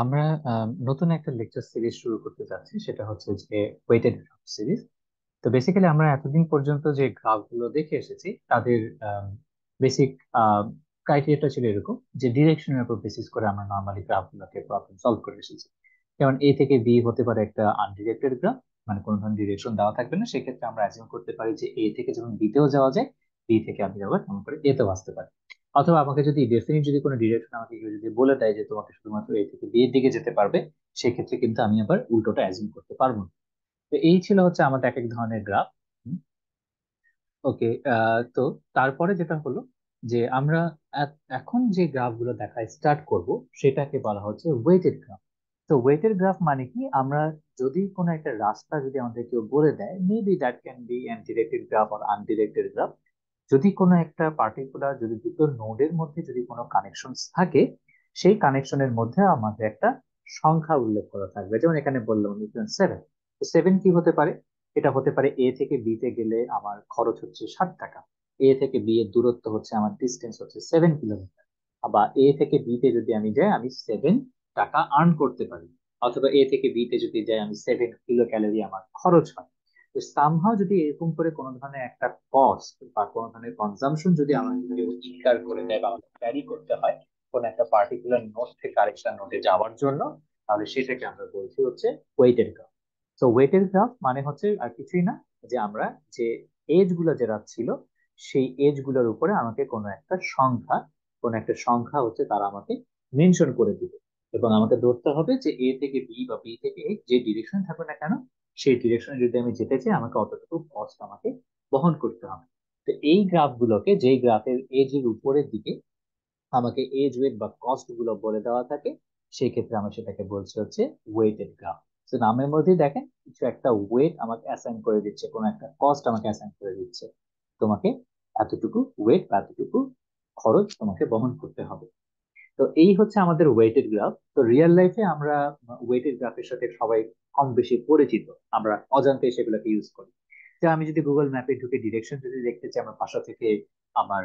আমরা নতুন একটা লেকচার সিরিজ শুরু করতে যাচ্ছি, সেটা হচ্ছে যে ওয়েটেড গ্রাফ সিরিজ। তো বেসিক্যালি আমরা এতদিন পর্যন্ত যে গ্রাফ গুলো দেখে এসেছি তাদের বেসিক ক্রাইটেরিয়াটা ছিল এরকম যে ডিরেকশনের উপর বেসিস করে আমরা নর্মালি গ্রাফ গুলোকে প্রবলেম সলভ করে এসেছি। যেমন এ থেকে বি হতে পারে একটা আনডিরেক্টেড গ্রাফ, মানে কোনো ধরনের ডিরেকশন দেওয়া থাকবে না। সেক্ষেত্রে আমরা অ্যাজিউম করতে পারি যে এ থেকে যখন বি তেও যাওয়া যায়, বি থেকে আমি আবার কেমন করে এ তেও আসতে পারি। অথবা আমাকে যদি ডেফিনিট যদি কোনো ডিরেকশন আমাকে কেউ যদি বলে দেয় যে তোমাকে শুধুমাত্র এ থেকে বি এর দিকে যেতে পারবে, সেক্ষেত্রে কিন্তু আমি আবার উল্টোটা অ্যাজিউম করতে পারবো না। তো এই ছিল হচ্ছে আমাদের এক এক ধরনের গ্রাফ। ওকে। তো তারপরে যেটা হলো যে আমরা এখন যে গ্রাফগুলো দেখা স্টার্ট করব সেটাকে বলা হচ্ছে ওয়েটেড গ্রাফ। তো ওয়েটেড গ্রাফ মানে কি, আমরা যদি কোনো একটা রাস্তা যদি আমাদের কেউ বলে দেয়, maybe that can be an directed graph or undirected graph. যদি কোনো একটা পার্টিকুলার যদি দুটো নোডের মধ্যে যদি কোনো কানেকশন থাকে, সেই কানেকশনের মধ্যে আমাদের একটা সংখ্যা উল্লেখ করা থাকবে। যেমন এখানে বললাম 7। তো 7 কি হতে পারে? এটা হতে পারে এ থেকে বি তে গেলে আমার খরচ হচ্ছে 60 টাকা। এ থেকে বি এর দূরত্ব হচ্ছে, আমার ডিস্টেন্স হচ্ছে 7 কিলোমিটার। আবার এ থেকে বি তে যদি আমি যাই, আমি 7 টাকা আর্ন করতে পারি। অথবা এ থেকে বি তে যদি যাই, আমি 7 কিলো ক্যালোরি আমার খরচ হয়। তো সামহাও যদি এরকম করে কোনো ধরনের একটা কস্ট বা কোনো ধরনের কনজাম্পশন যদি আমাকে কেউ স্বীকার করে দেয় বা আমাকে ক্যারি করতে হয় কোন একটা পার্টিকুলার নোট থেকে আরেকটা নোটে যাওয়ার জন্য, তাহলে সেটাকে আমরা বলছি হচ্ছে ওয়েটেড গ্রাফ। তো ওয়েটেড গ্রাফ মানে হচ্ছে আর কিছুই না, যে আমরা যে এজ গুলো যেটা ছিল, সেই এজ গুলোর উপরে আমাকে কোনো একটা সংখ্যা হচ্ছে তারা আমাকে মেনশন করে দিবে। এবং আমাকে ধরতে হবে যে এ থেকে বি বা বি থেকে এ যে ডিরেকশন থাকবে না কেন, সেই ডিরেকশনে যদি আমি যেতে চাই, আমাকে অতটুকু কস্ট আমাকে বহন করতে হবে। তো এই গ্রাফগুলোকে, যেই গ্রাফের এজ এর উপরের দিকে আমাকে এজ ওয়েট বা কস্ট গুলো বলে দেওয়া থাকে, সেই ক্ষেত্রে আমরা সেটাকে বলছি হচ্ছে ওয়েটেড গ্রাফ। তো নামের মধ্যেই দেখেন কিছু একটা ওয়েট আমাকে অ্যাসাইন করে দিচ্ছে, কোনো একটা কস্ট আমাকে অ্যাসাইন করে দিচ্ছে। তোমাকে এতটুকু ওয়েট বা এতটুকু খরচ তোমাকে বহন করতে হবে। তো এই হচ্ছে আমাদের ওয়েটেড গ্রাফ। তো রিয়েল লাইফে আমরা ওয়েটেড গ্রাফের সাথে সবাই কম বেশি পরিচিত, আমরা অজান্তে সেগুলোকে ইউজ করি। যে আমি যদি গুগল ম্যাপে ঢুকে ডিরেকশন যদি দেখতে চাই আমার বাসা থেকে, আমার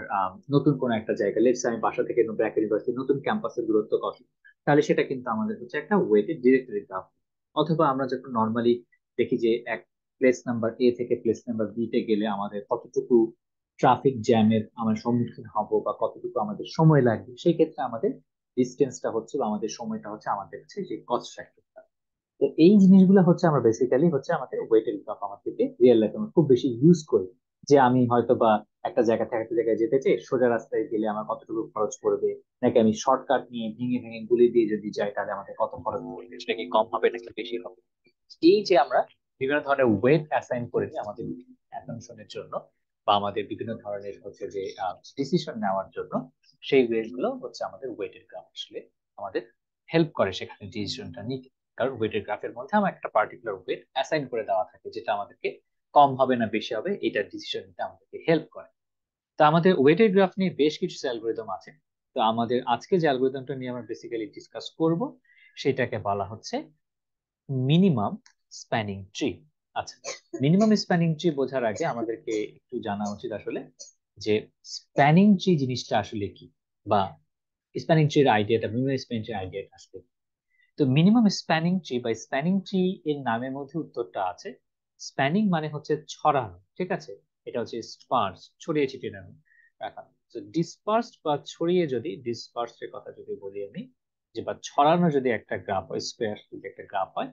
নতুন কোন একটা জায়গা, লেটস আমি বাসা থেকে ব্র্যাক ইউনিভার্সিটি নতুন ক্যাম্পাসের দূরত্ব কত, তাহলে সেটা কিন্তু আমাদের হচ্ছে একটা ওয়েটেড ডিরেক্টরি গ্রাফ। অথবা আমরা যখন নর্মালি দেখি যে এক প্লেস নাম্বার এ থেকে প্লেস নাম্বার বি তে গেলে আমাদের কতটুকু ট্রাফিক জ্যামের আমার সম্মুখীন হব বা কতটুকু আমাদের সময় লাগবে, সেই ক্ষেত্রে আমাদের ডিস্টেন্সটা হচ্ছে বা আমাদের সময়টা হচ্ছে আমাদের কাছে যে কস্ট ফ্যাক্টরটা। তো এই জিনিসগুলো হচ্ছে আমরা বেসিক্যালি হচ্ছে আমাদের ওয়েটের গ্রাফ আমাদেরকে রিয়েল লাইফে আমরা খুব বেশি ইউজ করি। যে আমি হয়তো বা একটা জায়গা থেকে একটা জায়গায় যেতে চাই, সোজা রাস্তায় গেলে আমার কতটুকু খরচ পড়বে, নাকি আমি শর্টকাট নিয়ে ভেঙে ভেঙে গুলি দিয়ে যদি যাই তাহলে আমাদের কত খরচ পড়বে, সেটা কি কম হবে নাকি বেশি হবে। এই যে আমরা বিভিন্ন ধরনের ওয়েট অ্যাসাইন করে দিই আমাদের অ্যাসাম্পশনের জন্য বা আমাদের বিভিন্ন ধরনের হচ্ছে যে ডিসিশন নেওয়ার জন্য, সেই ওয়েট গুলো হচ্ছে আমাদের ওয়েটেড গ্রাফ আসলে আমাদের হেল্প করে সেখানে ডিসিশনটা নিতে। কারণ ওয়েটেড গ্রাফের মধ্যে আমার একটা পার্টিকুলার ওয়েট অ্যাসাইন করে দেওয়া থাকে, যেটা আমাদেরকে কম হবে না বেশি হবে এটা ডিসিশন নিতে আমাদেরকে হেল্প করে। তো আমাদের ওয়েটেড গ্রাফ নিয়ে বেশ কিছু অ্যালগোরিদম আছে। তো আমাদের আজকে যে অ্যালগোরিদমটা নিয়ে আমরা বেসিক্যালি ডিসকাস করব, সেটাকে বলা হচ্ছে মিনিমাম স্প্যানিং ট্রি। আচ্ছা, মিনিমাম স্প্যানিং ট্রি বোঝার আগে আমাদেরকে একটু জানা উচিত আসলে যে স্প্যানিং ট্রি জিনিসটা আসলে কি, বা স্প্যানিং ট্রির আইডিয়াটা, মিনিমাম স্প্যানিং ট্রির আইডিয়াটা আসলে কি। তো মিনিমাম স্প্যানিং ট্রি বা স্প্যানিং ট্রি এর নামের মধ্যে উত্তরটা আছে। স্প্যানিং মানে হচ্ছে ছড়ানো, ঠিক আছে। এটা হচ্ছে স্পার্স, ছড়িয়ে ছিটিয়ে রাখা। তো ডিসপার্সড বা ছড়িয়ে, যদি ডিসপার্সড এর কথা যদি বলি আমি, যে বা ছড়ানো যদি একটা গ্রাফ হয়, স্কোয়ার যদি একটা গ্রাফ হয়,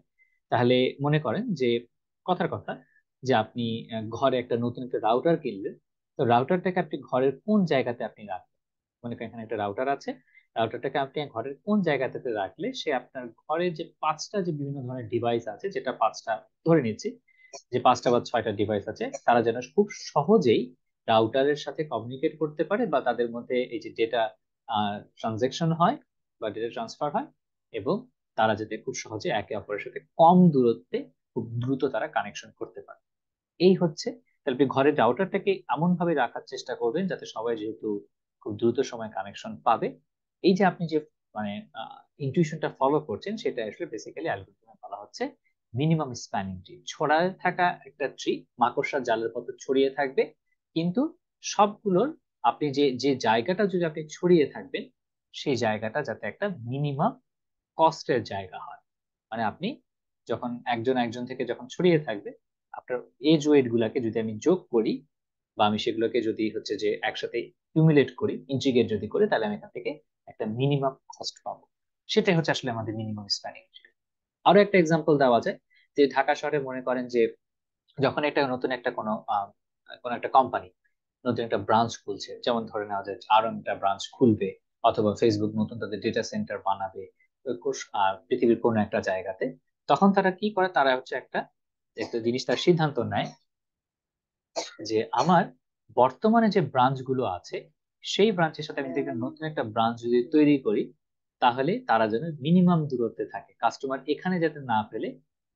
তাহলে মনে করেন যে কথার কথা যে আপনি ঘরে একটা নতুন একটা রাউটার কিনলেন। তো রাউটারটাকে আপনি ঘরের কোন জায়গাতে আপনি রাখবেন? মনে করেন এখানে একটা রাউটার আছে, রাউটারটাকে আপনি ঘরের কোন জায়গাটাতে রাখলে সে আপনার ঘরে যে পাঁচটা যে বিভিন্ন ধরনের ডিভাইস আছে, যেটা পাঁচটা ধরে নিচ্ছি যে পাঁচটা বা ছয়টা ডিভাইস আছে, তারা যেন খুব সহজেই রাউটারের সাথে কমিউনিকেট করতে পারে বা তাদের মধ্যে এই যে ডেটা ট্রানজেকশন হয় বা ডেটা ট্রান্সফার হয়, এবং তারা যাতে খুব সহজে একে অপরের সাথে কম দূরত্বে খুব দ্রুত তারা কানেকশন করতে পারে। এই হচ্ছে, তাহলে আপনি ঘরের রাউটারটাকে এমন ভাবে রাখার চেষ্টা করবেন যাতে সবাই যেহেতু খুব দ্রুত সময় কানেকশন পাবে। এই যে আপনি যে মানে ইনটিউশনটা ফলো করছেন, সেটা আসলে বেসিক্যালি অ্যালগরিদমে বলা হচ্ছে মিনিমাম স্প্যানিং ট্রি। ছড়ায় থাকা একটা ট্রি, মাকড়সার জালের মতো ছড়িয়ে থাকবে, কিন্তু সবগুলোর আপনি যে যে জায়গাটা যদি আপনি ছড়িয়ে থাকবেন, সেই জায়গাটা যাতে একটা মিনিমাম কস্টের জায়গা হয়। মানে আপনি যখন একজন একজন থেকে যখন ছড়িয়ে থাকবে, আপনার এজ ওয়েট গুলাকে যদি আমি যোগ করি, বা আমি সেগুলোকে যদি হচ্ছে যে একসাথে কিউমুলেট করি, ইন্টিগ্রেট যদি করি, তাহলে আমি এখান থেকে একটা মিনিমাম কস্ট পাবো। সেটাই হচ্ছে আসলে আমাদের মিনিমাম স্প্যানিং। আরো একটা এক্সাম্পল দেওয়া যায়, যে ঢাকা শহরে মনে করেন যে যখন একটা নতুন একটা কোনো একটা কোম্পানি নতুন একটা ব্রাঞ্চ খুলছে, যেমন ধরে নেওয়া যায় আরো একটা ব্রাঞ্চ খুলবে, অথবা ফেসবুক নতুন তাদের ডেটা সেন্টার বানাবে পৃথিবীর কোনো একটা জায়গাতে, তখন তারা কি করে, তারা হচ্ছে একটা একটা জিনিস তার সিদ্ধান্ত নেয় যে আমার বর্তমানে যে ব্রাঞ্চ গুলো আছে, সেই ব্রাঞ্চের সাথে আমি যদি একটা নতুন একটা ব্রাঞ্চ যদি তৈরি করি, তাহলে তারা যেন মিনিমাম দূরত্বে থাকে, কাস্টমার এখানে যাতে না পেলে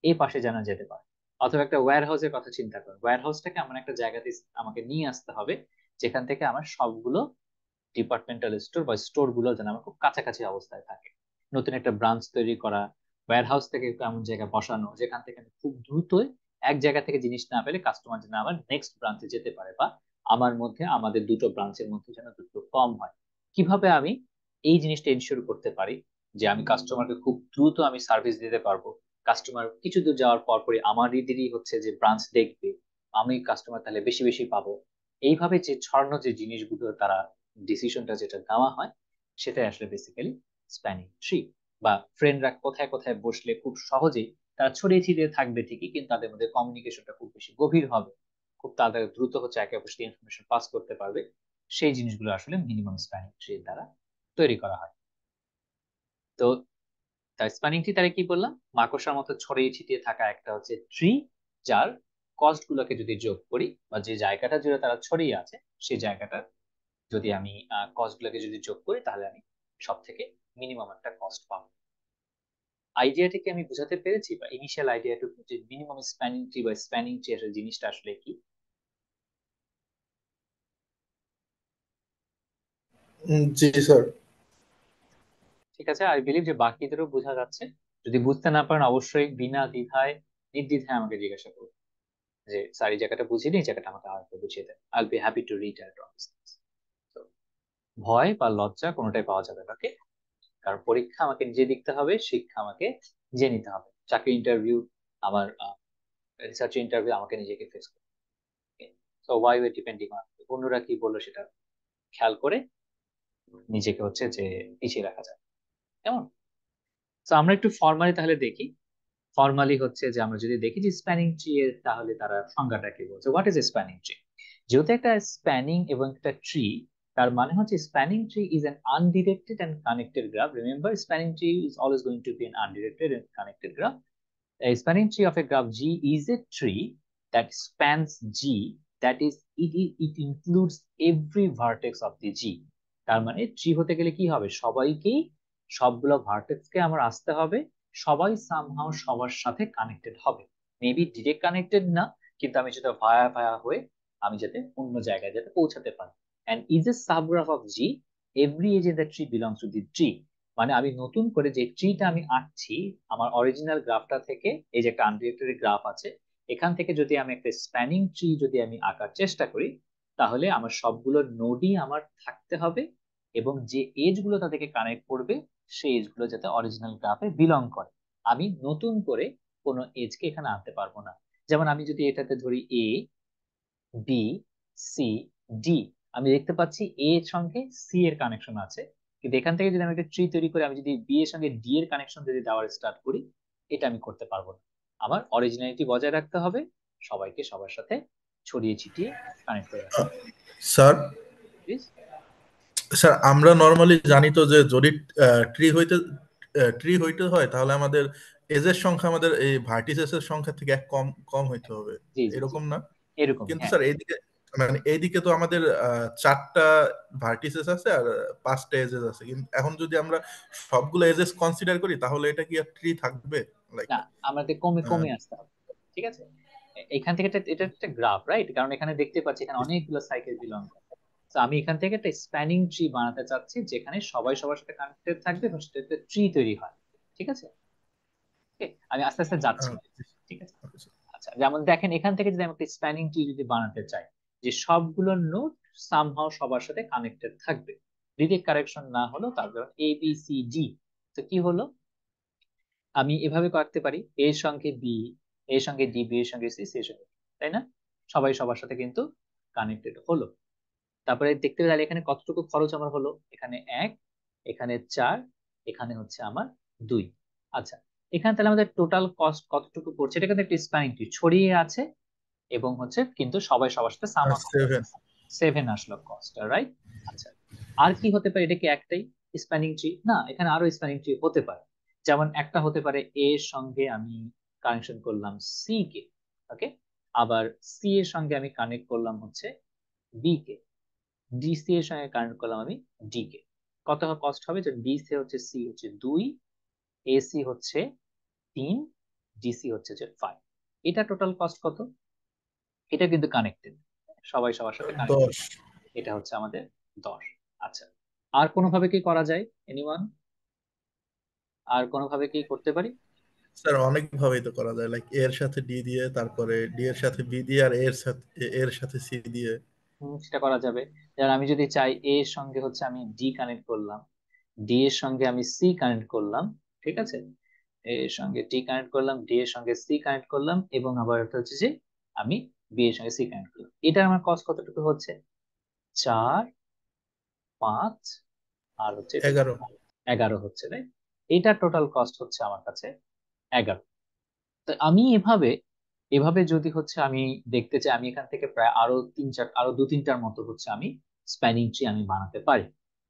এই পাশে যেন যেতে পারে। অথবা একটা ওয়্যার হাউসের কথা চিন্তা করেন, ওয়্যার হাউসটাকে এমন একটা জায়গাতে আমাকে নিয়ে আসতে হবে যেখান থেকে আমার সবগুলো ডিপার্টমেন্টাল স্টোর বা স্টোর গুলো যেন আমার খুব কাছাকাছি অবস্থায় থাকে। নতুন একটা ব্রাঞ্চ তৈরি করা, ওয়্যার হাউস থেকে একটু এমন জায়গায় বসানো যেখান থেকে আমি খুব দ্রুত এক জায়গা থেকে জিনিস না পেলে কাস্টমার যেন আবার নেক্সট ব্রাঞ্চে যেতে পারে, বা আমার মধ্যে আমাদের দুটো ব্রাঞ্চের মধ্যে যেন দ্রুত কম হয়। কিভাবে আমি এই জিনিসটা এনশিওর করতে পারি যে আমি কাস্টমারকে খুব দ্রুত আমি সার্ভিস দিতে পারবো, কাস্টমার কিছু দূর যাওয়ার পর পরই আমাদেরই হচ্ছে যে ব্রাঞ্চ দেখবে, আমি কাস্টমার তাহলে বেশি বেশি পাবো। এইভাবে যে ছড়ানো যে জিনিসগুলো তারা ডিসিশনটা যেটা নেওয়া হয়, সেটাই আসলে বেসিক্যালি স্প্যানিং ট্রি। বা ফ্রেন্ডরা কোথায় কোথায় বসলে খুব সহজেই তারা ছড়িয়ে ছিটিয়ে থাকবে ঠিকই, কিন্তু তাদের মধ্যে কমিউনিকেশনটা খুব বেশি গভীর হবে, খুব তাড়াতাড়ি দ্রুত হচ্ছে একে অপরকে ইনফরমেশন পাস করতে পারবে। সেই জিনিসগুলো আসলে মিনিমাম স্প্যানিং ট্রি দ্বারা তৈরি করা হয়। তো তার স্প্যানিং ট্রি তারা কি বললাম, মাকড়সার মতো ছড়িয়ে ছিটিয়ে থাকা একটা হচ্ছে ট্রি, যার কস্ট গুলোকে যদি যোগ করি, বা যে জায়গাটা জুড়ে তারা ছড়িয়ে আছে সেই জায়গাটা যদি আমি কস্ট গুলোকে যদি যোগ করি, তাহলে আমি সব থেকে মিনিমাম একটা কস্ট পাবো। আইডিয়াটাকে আমি বোঝাতে পেরেছি, বা ইনিশিয়াল আইডিয়াটুকু যে মিনিমাম স্প্যানিং ট্রি বা স্প্যানিং ট্রি আসলে জিনিসটা আসলে কি। জি স্যার। ঠিক আছে, আই বিলিভ যে বাকিদেরও বোঝা যাচ্ছে। যদি বুঝতে না পারেন অবশ্যই বিনা দ্বিধায় নির্দ্বিধায় আমাকে জিজ্ঞাসা করুন যে স্যার এই জায়গাটা বুঝিনি, এই জায়গাটা আমাকে আরেকটু বুঝিয়ে দেন, I be happy to read and understand. তো ভয় বা লজ্জা কোনোটাই পাওয়া যাবে না, ওকে? কারণ পরীক্ষা আমাকে নিজে লিখতে হবে, শিক্ষা আমাকে নিজে নিতে হবে। চাকরি ইন্টারভিউ, আমার রিসার্চ ইন্টারভিউ আমাকে নিজেকে ফেস করতে হবে। So why way depending on অন্যরা কি বললো সেটা খেয়াল করে নিজেকে হচ্ছে যে পিছিয়ে রাখা যায়, কেমন? তো আমরা একটু ফর্মালি তাহলে দেখি। ফর্মালি হচ্ছে যে আমরা যদি দেখি যে স্প্যানিং ট্রি এর তাহলে তারা সংজ্ঞাটা কি বলছে, what is a spanning tree. যেহেতু একটা স্প্যানিং এবং একটা ট্রি, তার মানে হচ্ছে spanning tree is an undirected and connected graph. Remember, spanning tree is always going to be an undirected and connected graph. A spanning tree of a graph G is a tree that spans G, that is it includes every vertex of the G. তার মানে tree হতে গেলে কি হবে, সবাইকেই সবগুলো vertex কে আমার আসতে হবে, সবাই সামহাও সবার সাথে কানেক্টেড হবে। মেবি ডিরেক্ট কানেক্টেড না, কিন্তু আমি যেটা ভায়া ভায়া হয়ে আমি যাতে অন্য জায়গায় যাতে পৌঁছাতে পারি। and is a subgraph of G, every edge in the tree belongs to the tree. মানে আমি নতুন করে যে ট্রিটা আমি আঁকছি, আমার অরিজিনাল গ্রাফটা থেকে, এই যে একটা আনডিরেক্টেড গ্রাফ আছে, এখান থেকে যদি আমি একটা স্প্যানিং ট্রি যদি আমি আঁকার চেষ্টা করি, তাহলে আমার সবগুলো নোডই আমার থাকতে হবে, এবং যে এজ গুলো তাদেরকে কানেক্ট করবে সেই এজ গুলো যাতে অরিজিনাল গ্রাফে বিলং করে। আমি নতুন করে কোনো এজ কে এখানে আনতে পারবো না। যেমন আমি যদি এটাতে ধরি এ, বি, সি, ডি, আমি দেখতে পাচ্ছি এ এর সঙ্গে সি এর কানেকশন আছে, কিন্তু এখান থেকে যদি আমি একটা ট্রি তৈরি করে আমি যদি বি এর সঙ্গে ডি এর কানেকশন যদি দেওয়ার স্টার্ট করি, এটা আমি করতে পারবো না। আমার অরিজিনালিটি বজায় রাখতে হবে, সবাইকে সবার সাথে ছড়িয়ে ছিটিয়ে কানেক্ট করে রাখতে হবে। Sir, Please? স্যার আমরা নর্মালি জানি তো যে যদি ট্রি হইতে ট্রি হইতে হয় তাহলে আমাদের এজের সংখ্যা আমাদের এই ভার্টিসেসের সংখ্যা থেকে এক কম কম হইতে হবে, জি জি জি, এরকম না? এরকমই, কিন্তু হ্যাঁ। স্যার এইদিকে মানে এইদিকে তো আমাদের চারটা ভার্টিসেস আছে আর পাঁচটা এজেস আছে, কিন্তু এখন যদি আমরা সবগুলো এজেস কনসিডার করি তাহলে এটা কি আর ট্রি থাকবে? লাইক না, আমাদের কমে কমে আসতে হবে। ঠিক আছে, এখান থেকে এটা একটা গ্রাফ, রাইট? কারণ এখানে দেখতে পাচ্ছি এখানে অনেকগুলো সাইকেল বিলং করে। তো আমি এখান থেকে একটা স্প্যানিং ট্রি বানাতে চাচ্ছি যেখানে সবাই সবার সাথে কানেক্টেড থাকবে এবং সেটা একটা ট্রি তৈরি হয়। ঠিক আছে, Okay, আমি আস্তে আস্তে যাচ্ছি। ঠিক আছে, আচ্ছা, যেমন দেখেন এখান থেকে যদি আমি একটা স্প্যানিং ট্রি যদি বানাতে চাই, যে সবগুলো নোড সামহাও সবার সাথে কানেক্টেড থাকবে, ডিরেক্ট কানেকশন না হলো, তার কারণ এ বি সি ডি, তো কি হলো, আমি এভাবে করতে পারি, এর সঙ্গে বি, এর সঙ্গে ডি, বি এর সঙ্গে সি, সি এর সঙ্গে D, তাই না? সবাই সবার সাথে কিন্তু কানেক্টেড হলো। তারপরে দেখতে পেলে এখানে কতটুকু খরচ আমার হলো, এখানে 1, এখানে 4, এখানে হচ্ছে আমার 2। আচ্ছা, এখানে তাহলে আমাদের টোটাল কস্ট কতটুকু পড়ছে, এটা কিন্তু একটা স্প্যানিং ট্রি ছড়িয়ে আছে এবং হচ্ছে কিন্তু সবাই সবার সাথে সাম আর আপ করে 7। 7 আসলো কস্ট, রাইট? আচ্ছা, আর কি হতে পারে, এটা কি একটাই স্প্যানিং ট্রি? না, এখানে আরো স্প্যানিং ট্রি হতে পারে। যেমন একটা হতে পারে এ এর সঙ্গে আমি কানেকশন করলাম সি কে, ওকে, আবার সি এর সঙ্গে আমি কানেক্ট করলাম হচ্ছে বি কে, ডিসি এর সঙ্গে কানেক্ট করলাম আমি ডি কে। কত কস্ট হবে, যে ডিসি হচ্ছে সি হচ্ছে 2, এসি হচ্ছে 3, ডিসি হচ্ছে যে 5। এটা টোটাল কস্ট কত? এটা কিন্তু কানেক্টেড, সবাই সবার সাথে কানেক্টেড, 10। এটা হচ্ছে আমাদের 10। আচ্ছা, আর কোনোভাবে কি করা যায় এনিওয়ান? আর কোনোভাবে কি করতে পারি? স্যার অনেক ভাবেই তো করা যায়, লাইক এর সাথে ডি দিয়ে, তারপরে ডি এর সাথে বি দিয়ে, আর এর সাথে সি দিয়ে। সেটা করা যাবে। যেমন আমি যদি চাই এ এর সঙ্গে হচ্ছে আমি ডি কানেক্ট করলাম, ডি এর সঙ্গে আমি সি কানেক্ট করলাম, ঠিক আছে, এ এর সঙ্গে ডি কানেক্ট করলাম, ডি এর সঙ্গে সি কানেক্ট করলাম, এবং আবার একটা হচ্ছে যে আমি বি এর সঙ্গে সি কানেক্ট করলাম। এটা আমার কস্ট কতটুকু হচ্ছে, 4, 5, আর হচ্ছে এটা 11। 11 হচ্ছে, তাই? এটা টোটাল কস্ট হচ্ছে আমার কাছে 11। তো আমি এভাবে এভাবে যদি হচ্ছে আমি দেখতে চাই, আমি এখান থেকে প্রায় আরো 3-4, আরো 2-3টার মতো হচ্ছে আমি স্প্যানিং ট্রি আমি বানাতে পারি।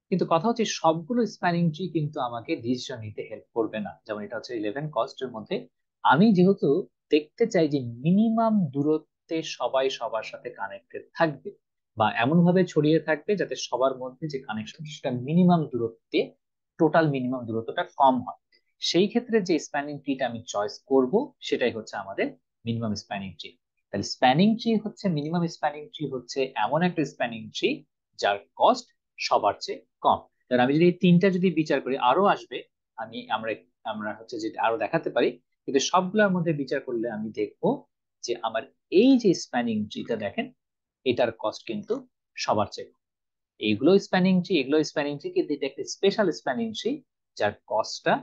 কিন্তু কথা হচ্ছে সবগুলো স্প্যানিং ট্রি কিন্তু আমাকে ডিসিশন নিতে হেল্প করবে না। যেমন এটা হচ্ছে 11 কস্টের মধ্যে, আমি যেহেতু দেখতে চাই যে মিনিমাম দূরত্বে সবাই সবার সাথে কানেক্টেড থাকবে, বা এমন ভাবে ছড়িয়ে থাকবে যাতে সবার মধ্যে যে কানেকশন সেটা মিনিমাম দূরত্বে, টোটাল মিনিমাম দূরত্বটা কম হয়, সেই ক্ষেত্রে যে স্প্যানিং ট্রিটা আমি চয়েস করব সেটাই হচ্ছে আমাদের মিনিমাম স্প্যানিং ট্রি। তাহলে স্প্যানিং ট্রি হচ্ছে, মিনিমাম স্প্যানিং ট্রি হচ্ছে এমন একটা স্প্যানিং ট্রি যার কস্ট সবার চেয়ে কম। কারণ আমি যদি এই তিনটা যদি বিচার করি, আরো আসবে, আমরা আমরা হচ্ছে যেটা আরো দেখাতে পারি, কিন্তু সবগুলোর মধ্যে বিচার করলে আমি দেখবো যে আমার এই যে স্প্যানিং ট্রিটা দেখেন, এটার কস্ট কিন্তু সবার চেয়ে কম। এইগুলো স্প্যানিং ট্রি, এগুলো স্প্যানিং ট্রি, কিন্তু এটা একটা স্পেশাল স্প্যানিং ট্রি যার কস্টটা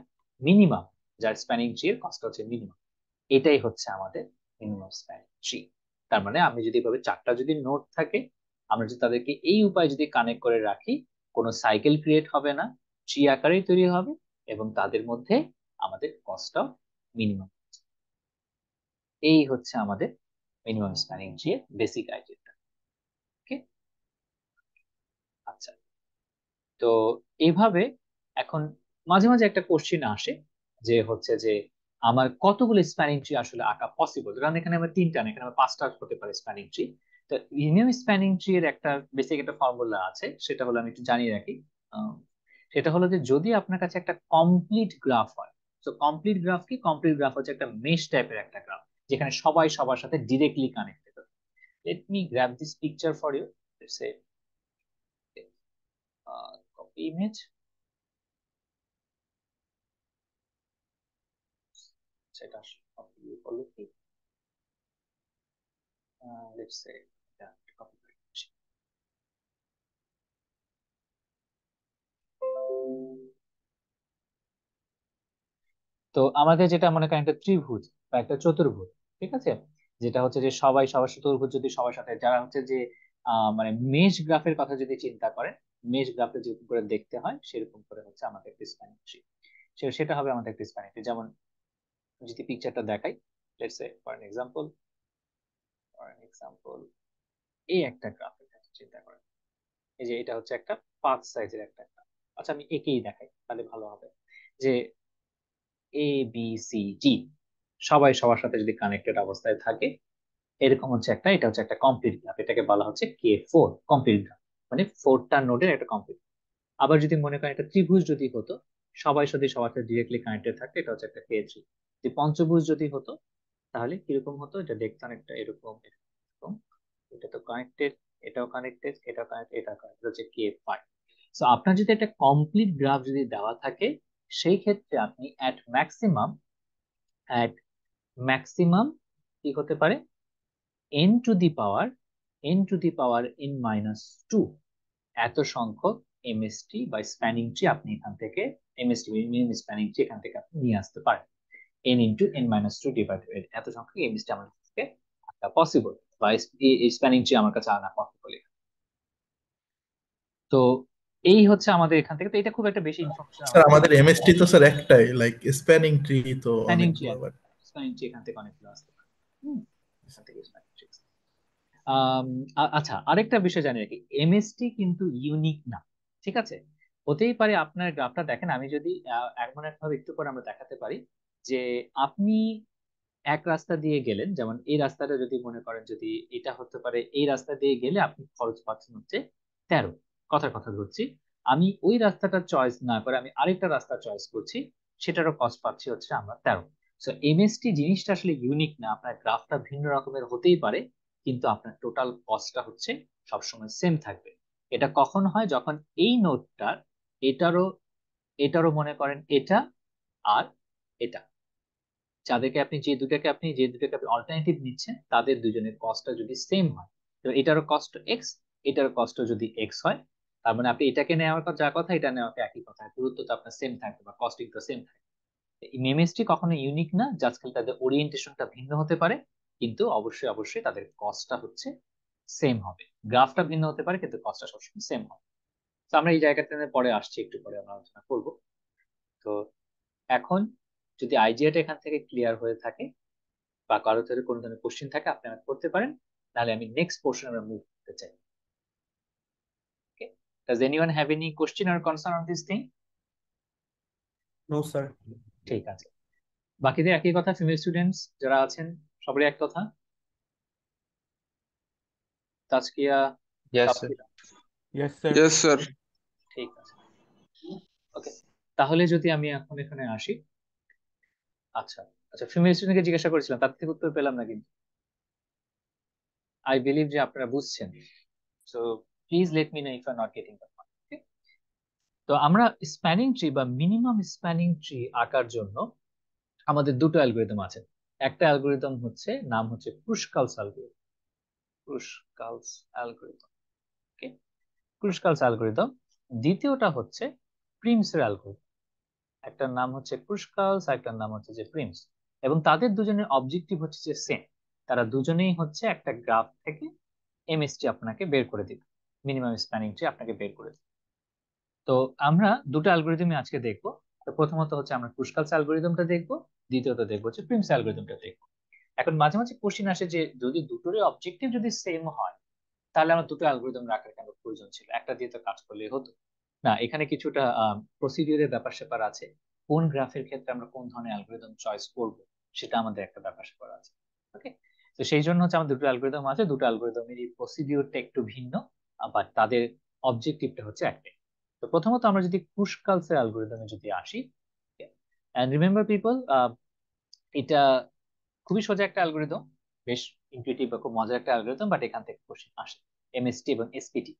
মিনিমাম, যার স্প্যানিং ট্রি এর কস্ট হচ্ছে মিনিমাম। এটাই হচ্ছে আমাদের মিনিমাম স্প্যানিং ট্রি। তার মানে আমি যদি এভাবে 4টা যদি নোড থাকে, আমরা যদি তাদেরকে এই উপায় যদি কানেক্ট করে রাখি, কোনো সাইকেল ক্রিয়েট হবে না, ট্রি আকারেই তৈরি হবে, এবং তাদের মধ্যে আমাদের কস্টটাও মিনিমাম। এই হচ্ছে আমাদের মিনিমাম স্প্যানিং ট্রি এর বেসিক আইডিয়াটা। ওকে, আচ্ছা। তো এইভাবে এখন মাঝে মাঝে একটা কোশ্চিন আসে, যে হচ্ছে যে আমার কতগুলো স্প্যানিং ট্রি আসলে আঁকা পসিবল, কারণ এখানে আমার 3টা না, এখানে আমার 5টা হতে পারে স্প্যানিং ট্রি। তো মিনিমাম স্প্যানিং ট্রি এর একটা বেসিক একটা ফর্মুলা আছে, সেটা হলো আমি একটু জানিয়ে রাখি। আহ, সেটা হলো যে যদি আপনার কাছে একটা কমপ্লিট গ্রাফ হয়, তো কমপ্লিট গ্রাফ কি, কমপ্লিট গ্রাফ হচ্ছে একটা মেশ টাইপের একটা গ্রাফ, যেখানে সবাই সবার সাথে directly connected. Let me grab this picture for you. Let's say copy image, সেটা কপি করলে কি, লেটস সে এটা কপি করে দিচ্ছি। তো আমাদের যেটা মনে করেন একটা ত্রিভুজ বা একটা চতুর্ভুজ, ঠিক আছে, যেটা হচ্ছে যে সবাই সবার চতুর্ভুজ যদি সবার সাথে, যারা হচ্ছে যে মানে মেশ গ্রাফের কথা যদি চিন্তা করেন, মেশ গ্রাফে যেরকম করে দেখতে হয় সেরকম করে হচ্ছে আমাদের একটা স্প্যানিং ট্রি, সেটা হবে আমাদের একটা স্প্যানিং ট্রি। যেমন যদি পিকচারটা দেখাই, let's say for an example এই একটা গ্রাফের কথা চিন্তা করেন, এই যে এটা হচ্ছে একটা 5 সাইজের একটা গ্রাফ। আচ্ছা, আমি একেই দেখাই তাহলে ভালো হবে, যে এ বি সি ডি সবাই সবার সাথে যদি কানেক্টেড অবস্থায় থাকে, এরকম হচ্ছে একটা, এটা হচ্ছে একটা কমপ্লিট গ্রাফ, এটাকে বলা হচ্ছে K4 কমপ্লিট গ্রাফ, মানে 4টা নোডের একটা কমপ্লিট। আবার যদি মনে করেন একটা ত্রিভুজ যদি হতো, সবাই যদি সবার সাথে ডিরেক্টলি কানেক্টেড থাকতো, এটা হচ্ছে একটা K3। যদি পঞ্চভুজ যদি হতো, তাহলে কিরকম হতো, এটা দেখতে অনেকটা এরকম এরকম, এটা তো কানেক্টেড, এটাও কানেক্টেড, এটাও কানেক্টেড, এটা কানেক্টেড, হচ্ছে K5। সো আপনার যদি একটা কমপ্লিট গ্রাফ যদি দেওয়া থাকে, সেই ক্ষেত্রে আপনি অ্যাট ম্যাক্সিমাম কি হতে পারে, N to the power n-2 এত সংখ্যক এমএসটি বা স্প্যানিং ট্রি আপনি এখান থেকে, এমএসটি মিনিমাম স্প্যানিং ট্রি এখান থেকে আপনি নিয়ে আসতে পারেন। n into n minus two divide by এত সংখ্যক এই জিনিসটা আমার কাছে পসিবল, বা এই স্প্যানিং ট্রি আমার কাছে আনা পসিবল। তো এই হচ্ছে আমাদের এখান থেকে, তো এটা খুব একটা বেশি ইনফরমেশন স্যার আমাদের আমাদের এমএসটি তো স্যার একটাই, লাইক স্প্যানিং ট্রি তো স্প্যানিং ট্রি অনেকগুলো আর আবার। স্প্যানিং ট্রি এখান থেকে অনেকগুলো আসতে পারে। এখান থেকে স্প্যানিং ট্রি। আচ্ছা, আরেকটা বিষয় জানি রাখি, এমএসটি কিন্তু ইউনিক না, ঠিক আছে? হতেই পারে আপনার গ্রাফটা দেখেন, আমি যদি এমন একভাবে একটু করে আমরা দেখাতে পারি যে আপনি এক রাস্তা দিয়ে গেলেন, যেমন এই রাস্তাটা যদি মনে করেন, যদি এটা হতে পারে এই রাস্তা দিয়ে গেলে আপনি খরচ পাচ্ছেন হচ্ছে 13, কথার কথা ধরছি, আমি ওই রাস্তাটা চয়েস না করে আমি আরেকটা রাস্তা চয়েস করছি, সেটারও কস্ট পাচ্ছি হচ্ছে আমরা 13। সো এমএসটি জিনিসটা আসলে ইউনিক না, আপনার গ্রাফটা ভিন্ন রকমের হতেই পারে, কিন্তু আপনার টোটাল কস্টটা হচ্ছে সবসময় সেম থাকবে। এটা কখন হয়, যখন এই নোটটার এটারও এটারও মনে করেন এটা আর এটা, যে দুটাকে আপনি অল্টারনেটিভ নিচ্ছেন তাদের দুজনের কস্টটা যদি সেম হয়, তো এটারও কস্ট এক্স, এটারও কস্ট যদি এক্স হয়, তার মানে আপনি এটাকে নেওয়ার যা কথা এটা নেওয়াকে একই কথা, গুরুত্ব তো আপনার সেম থাকবে বা কস্টিং তো সেম থাকবে। নেমেসটি কখনো ইউনিক না, জাস্ট খালি তাদের ওরিয়েন্টেশনটা ভিন্ন হতে পারে, কিন্তু অবশ্যই অবশ্যই তাদের কস্টটা হচ্ছে সেম হবে। গ্রাফটা ভিন্ন হতে পারে কিন্তু কস্টটা সবসময় সেম হবে। তো আমরা এই জায়গাটা নিয়ে পরে আসছি, একটু পরে আমরা আলোচনা করবো। তো এখন যদি আইডিয়াটা এখান থেকে ক্লিয়ার হয়ে থাকে বা কারো থেকে কোনো ধরনের কোশ্চেন থাকে আপনি আমাকে করতে পারেন, তাহলে আমি নেক্সট পোর্শন আমরা মুভ করতে চাই। Okay, does anyone have any question or concern on this thing? No sir. ঠিক আছে, বাকিদের একই কথা, ফিমেল স্টুডেন্টস যারা আছেন সবারই এক কথা, তাজকিয়া, Yes, sir. সাবকিরা? Yes sir. Yes, sir. ঠিক আছে, ওকে। তাহলে যদি আমি এখন এখানে আসি, আচ্ছা আচ্ছা, ফিমেল স্টুডেন্টকে জিজ্ঞাসা করেছিলাম, তার থেকে উত্তর পেলাম না, কিন্তু আই বিলিভ যে আপনারা বুঝছেন। So please let me know if I not getting the point. তো আমরা স্প্যানিং ট্রি বা মিনিমাম স্প্যানিং ট্রি আঁকার জন্য আমাদের দুটো অ্যালগোরিদম আছে। একটা অ্যালগোরিদম হচ্ছে নাম হচ্ছে ক্রুশকালস অ্যালগোরিদম, ক্রুশকালস অ্যালগোরিদম, ওকে, ক্রুশকালস অ্যালগোরিদম। দ্বিতীয়টা হচ্ছে প্রিমসের অ্যালগোরিদম, একটার নাম হচ্ছে ক্রুশকালস, একটার নাম হচ্ছে যে প্রিমস, এবং তাদের দুজনের অবজেক্টিভ হচ্ছে যে সেম, তারা দুজনেই হচ্ছে একটা গ্রাফ থেকে এমএসটি আপনাকে বের করে দিবে, মিনিমাম স্প্যানিং ট্রি আপনাকে বের করে দিবে। তো আমরা দুটো অ্যালগোরিদমই আজকে দেখবো। তো প্রথমত হচ্ছে আমরা ক্রুশকালস অ্যালগোরিদমটা দেখবো, দ্বিতীয়ত দেখবো হচ্ছে প্রিমস অ্যালগোরিদমটা দেখবো। এখন মাঝে মাঝে কোশ্চিন আসে যে যদি দুটোরই অবজেক্টিভ যদি সেম হয়, তাহলে আমার দুটো অ্যালগোরিদম রাখার কেন প্রয়োজন ছিল, একটা দিয়ে তো কাজ করলেই হতো। না, এখানে কিছুটা প্রসিডিউরের ব্যাপার স্যাপার আছে, কোন গ্রাফের ক্ষেত্রে আমরা কোন ধরনের অ্যালগোরিদম চয়েস করব, সেটা আমাদের একটা ব্যাপার স্যাপার আছে। ওকে, তো সেই জন্য হচ্ছে আমাদের দুটো অ্যালগোরিদম আছে, দুটো অ্যালগোরিদমেরই প্রসিডিউরটা একটু ভিন্ন, আবার তাদের অবজেক্টিভটা হচ্ছে একটাই। তো প্রথমত আমরা যদি ক্রুশকালসের অ্যালগোরিদমে যদি আসি, এন্ড রিমেম্বার পিপল, এটা খুবই সোজা একটা অ্যালগোরিদম, বেশ ইনটুইটিভ বা খুব মজার একটা অ্যালগোরিদম, বাট এখান থেকে কোশ্চেন আসে। এমএসটি এবং এসপিটি,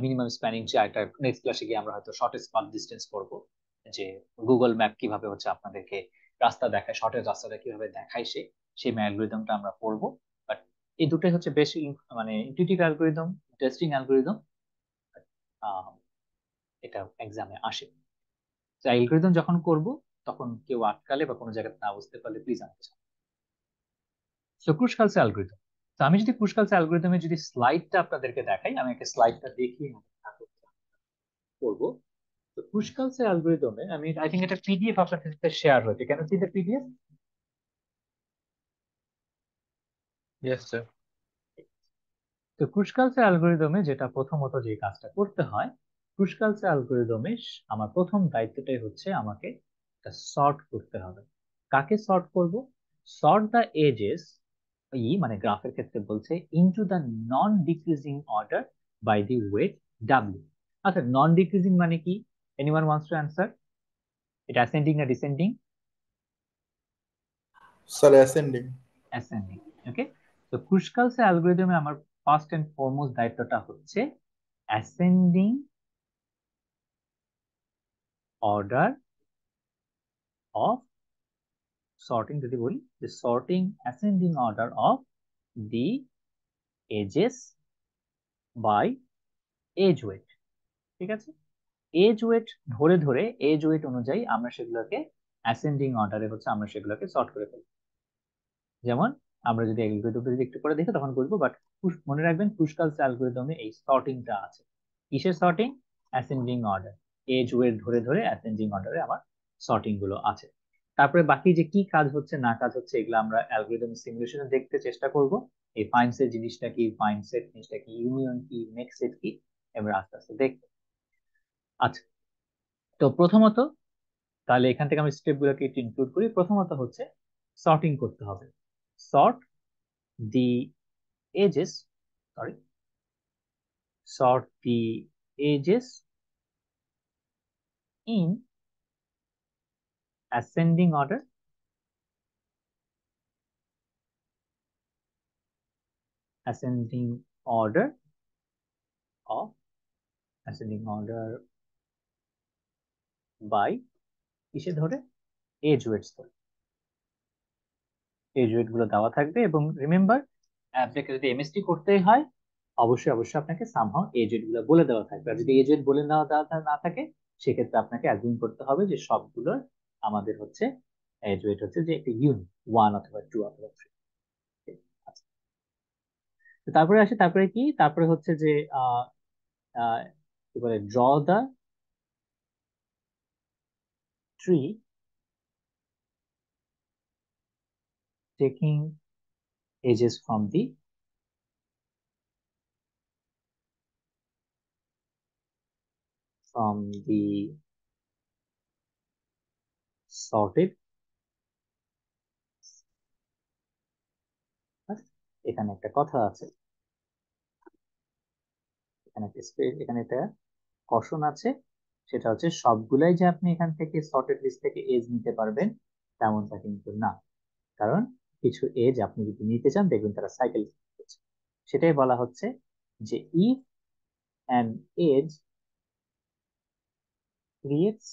মিনিমাম স্প্যানিং ট্রি, একটা নেক্সট ক্লাসে গিয়ে আমরা হয়তো শর্টেস্ট পাথ ডিসটেন্স করব, যে গুগল ম্যাপ কিভাবে হচ্ছে আপনাদেরকে রাস্তা দেখায়, শর্টেস্ট রাস্তাটা কিভাবে দেখায়, সেই অ্যালগোরিদমটা আমরা পড়বো। বাট এই দুটোই হচ্ছে বেশ মানে ইনটুইটিভ অ্যালগোরিদম, ইন্টারেস্টিং অ্যালগোরিদম, এটা এক্সামে আসে। তো অ্যালগোরিদম যখন করব তখন কেউ আটকালে বা কোনো জায়গাতে না বুঝতে পারলে প্লিজ আমাকে জানাবেন। সো ক্রুশকালস অ্যালগোরিদম, তো আমি যদি ক্রুশকালস অ্যালগোরিদমে যদি স্লাইডটা আপনাদেরকে দেখাই, আমি একটা স্লাইডটা দেখিয়ে করবো। তো ক্রুশকালস অ্যালগোরিদমে আমি আই থিঙ্ক এটা পিডিএফ আপনাদের সাথে শেয়ার হয়েছে, কেন কি পিডিএফ? Yes, sir. তো ক্রুশকালস অ্যালগোরিদমে যেটা প্রথমত যে কাজটা করতে হয়, ক্রুশকালস অ্যালগোরিদমে আমার প্রথম দায়িত্বটাই হচ্ছে আমাকে সর্ট করতে হবে। কাকে সর্ট করব? সর্ট দা এজেস, মানে গ্রাফের ক্ষেত্রে বলছে into the non decreasing order by the weight W. আচ্ছা, নন ডিক্রিজিং মানে কি? Anyone wants to answer? এটা অ্যাসেন্ডিং না descending? Sir ascending. Ascending, okay. তো ক্রুশকালস অ্যালগোরিদমে আমার ফার্স্ট এন্ড ফরমোস্ট দায়িত্বটা হচ্ছে অ্যাসেন্ডিং অর্ডার অফ সর্টিং, যদি বলি যে sorting ascending order of the edges by edge weight, ঠিক আছে? এজ ওয়েট ধরে ধরে, এজ ওয়েট অনুযায়ী আমরা সেগুলোকে অ্যাসেন্ডিং অর্ডারে হচ্ছে আমরা সেগুলোকে সর্ট করে ফেলি। যেমন আমরা যদি অ্যালগরিদমটা যদি একটু পরে দেখি তখন বুঝবো, বাট মনে রাখবেন পুশকালস অ্যালগরিদমে এই সর্টিংটা আছে। কিসের sorting? Ascending order, edge weight ধরে ধরে অ্যাসেন্ডিং অর্ডারে আমার সর্টিং গুলো আছে। তারপরে বাকি যে কি কাজ হচ্ছে না কাজ হচ্ছে এগুলো আমরা অ্যালগরিদম সিমুলেশনে দেখতে চেষ্টা করব। এই ফাইন্ড সেট জিনিসটা কি, ফাইন্ড সেট জিনিসটা কি, ইউনিয়ন কি, নেক্সট সেট কি, এবার আস্তে আস্তে দেখবো। আচ্ছা, তো প্রথমত তাহলে এখান থেকে আমি স্টেপ গুলোকে একটু ইনক্লুড করি। প্রথমত হচ্ছে সর্টিং করতে হবে। Sort the edges, sorry, sort the edges in ascending order order of ascending order by কিসে ধরে? এজ ওয়েটস ধরে। এজ ওয়েট গুলো দেওয়া থাকবে এবং রিমেম্বার আপনাকে যদি এমএসটি করতেই হয় অবশ্যই অবশ্যই আপনাকে সামহাও এজ ওয়েট গুলো বলে দেওয়া থাকবে। আর যদি এজ ওয়েট বলে দেওয়া না থাকে সেক্ষেত্রে আপনাকে অ্যাজিউম করতে হবে যে সবগুলোর আমাদের হচ্ছে এজ ওয়েট হচ্ছে যে একটা ইউনিট, 1 অথবা 2 অথবা 3। তারপরে আসে, তারপরে কি, তারপরে হচ্ছে যে আহ আহ কি বলে, draw the tree taking edges from the sorted। এখানে একটা কথা আছে, এখানে একটা কশন আছে, সেটা হচ্ছে সবগুলাই যে আপনি এখান থেকে সর্টেড লিস্ট থেকে এজ নিতে পারবেন তেমনটা কিন্তু না। কারণ কিছু এজ আপনি যদি নিতে চান দেখবেন তারা সাইকেল করছে। সেটাই বলা হচ্ছে যে if an edge creates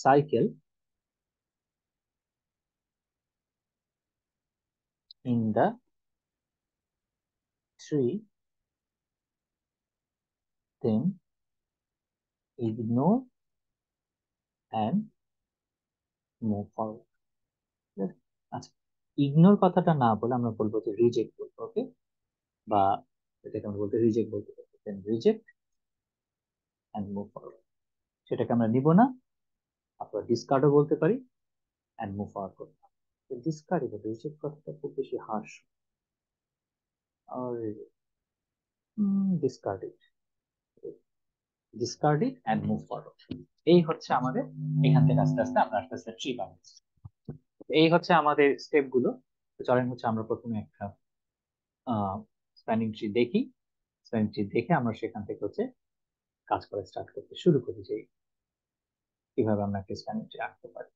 cycle in the tree, then ignore and move forward। আচ্ছা, ইগনোর কথাটা না বলে আমরা বলবো যে রিজেক্ট বলবো, ওকে? বা এটাকে আমরা বলতে রিজেক্ট বলতে পারি, দেন রিজেক্ট এন্ড মুভ ফরওয়ার্ড। সেটাকে আমরা নিব না, অথবা ডিসকার্ডও বলতে পারি, এন্ড মুভ ফরওয়ার্ড করতে পারি। ডিসকার্ড বা রিজেক্ট কথাটা খুব বেশি হার্শ, আর discard it, discard it and move forward. এই হচ্ছে আমাদের এখান থেকে আস্তে আস্তে আমরা আস্তে আস্তে ট্রি বানাচ্ছি। এই হচ্ছে আমাদের স্টেপ গুলো। তো চলেন হচ্ছে আমরা প্রথমে একটা স্প্যানিং ট্রি দেখি। স্প্যানিং ট্রি দেখে আমরা সেখান থেকে হচ্ছে কাজ করা স্টার্ট করতে শুরু করি যে কিভাবে আমরা একটা স্প্যানিং ট্রি আঁকতে পারি।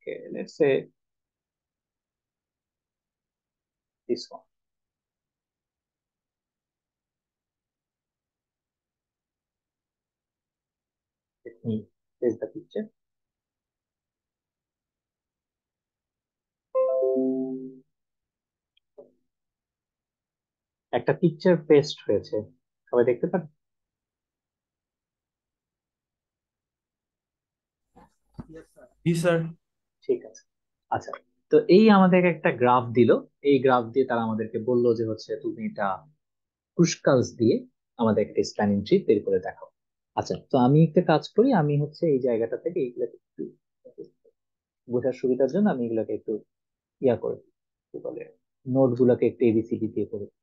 Okay, let's say this one. Let me place the picture. একটা পিকচার পেস্ট হয়েছে, সবাই দেখতে পারেন? Yes, sir. ঠিক আছে। আচ্ছা, তো এই আমাদেরকে একটা গ্রাফ দিল। এই গ্রাফ দিয়ে তারা আমাদেরকে বললো যে হচ্ছে তুমি এটা ক্রুশকালস দিয়ে আমাদের একটা স্প্যানিং ট্রি তৈরি করে দেখাও। আচ্ছা, তো আমি একটা কাজ করি, আমি হচ্ছে এই জায়গাটা থেকে এইগুলোকে একটু বোঝার সুবিধার জন্য আমি এগুলোকে একটু ইয়া করে দিই, কি বলে, নোট গুলোকে একটু এবিসিডি দিয়ে করে দিই।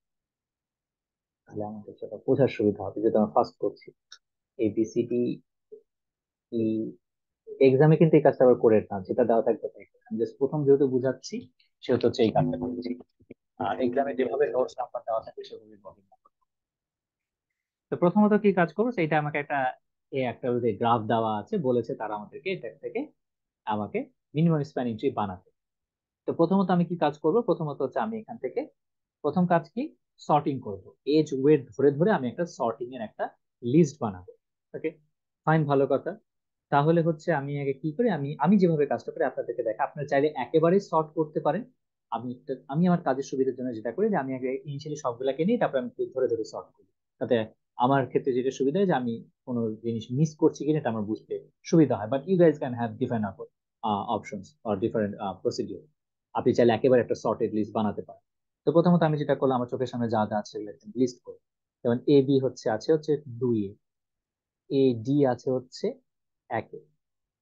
তাহলে আমাদের সেটা বোঝার সুবিধা হবে, যেটা আমরা ফার্স্ট করছি এবিসিডি। এক্সামে কিন্তু এই কাজটা আবার করে না, যেটা দেওয়া থাকবে তাই করে। আমি জাস্ট প্রথম যেহেতু বুঝাচ্ছি সেহেতু হচ্ছে এই কাজটা করছি। আর এক্সামে যেভাবে নোটস নাম্বার দেওয়া থাকে সেভাবে বলি না। তো প্রথমত কি কাজ করবো সেটা, আমাকে একটা গ্রাফ দেওয়া আছে, বলেছে তারা আমাদেরকে এটা থেকে আমাকে মিনিমাম স্প্যানিং ট্রি বানাতে। তো প্রথমত আমি কি কাজ করব? প্রথমত হচ্ছে আমি এখান থেকে প্রথম কাজ কি, সর্টিং করব। এজ ওয়েট ধরে ধরে আমি একটা সর্টিং এর একটা লিস্ট বানাবো। ওকে, ফাইন, ভালো কথা। তাহলে হচ্ছে আমি আগে কি করি, আমি আমি যেভাবে কাজটা করি আপনাদেরকে দেখা, আপনারা চাইলে একেবারেই সর্ট করতে পারেন। আমি আমার কাজের সুবিধার জন্য যেটা করি যে আমি আগে ইনিশিয়ালি সবগুলাকে নিই, তারপর আমি ধরে ধরে সর্ট করি, তাতে আমার ক্ষেত্রে যেটা সুবিধা হয় যে আমি কোনো জিনিস মিস করছি কিনা এটা আমার বুঝতে সুবিধা হয়, but you guys can have different options or different procedure. আপনি চাইলে একেবারে একটা সর্টেড লিস্ট বানাতে পারেন। তো প্রথমত আমি যেটা করলাম, আমার চোখের সামনে যা যা আছে লিস্ট করি। যেমন এ বি আছে হচ্ছে 2 এ ডি আছে হচ্ছে 1,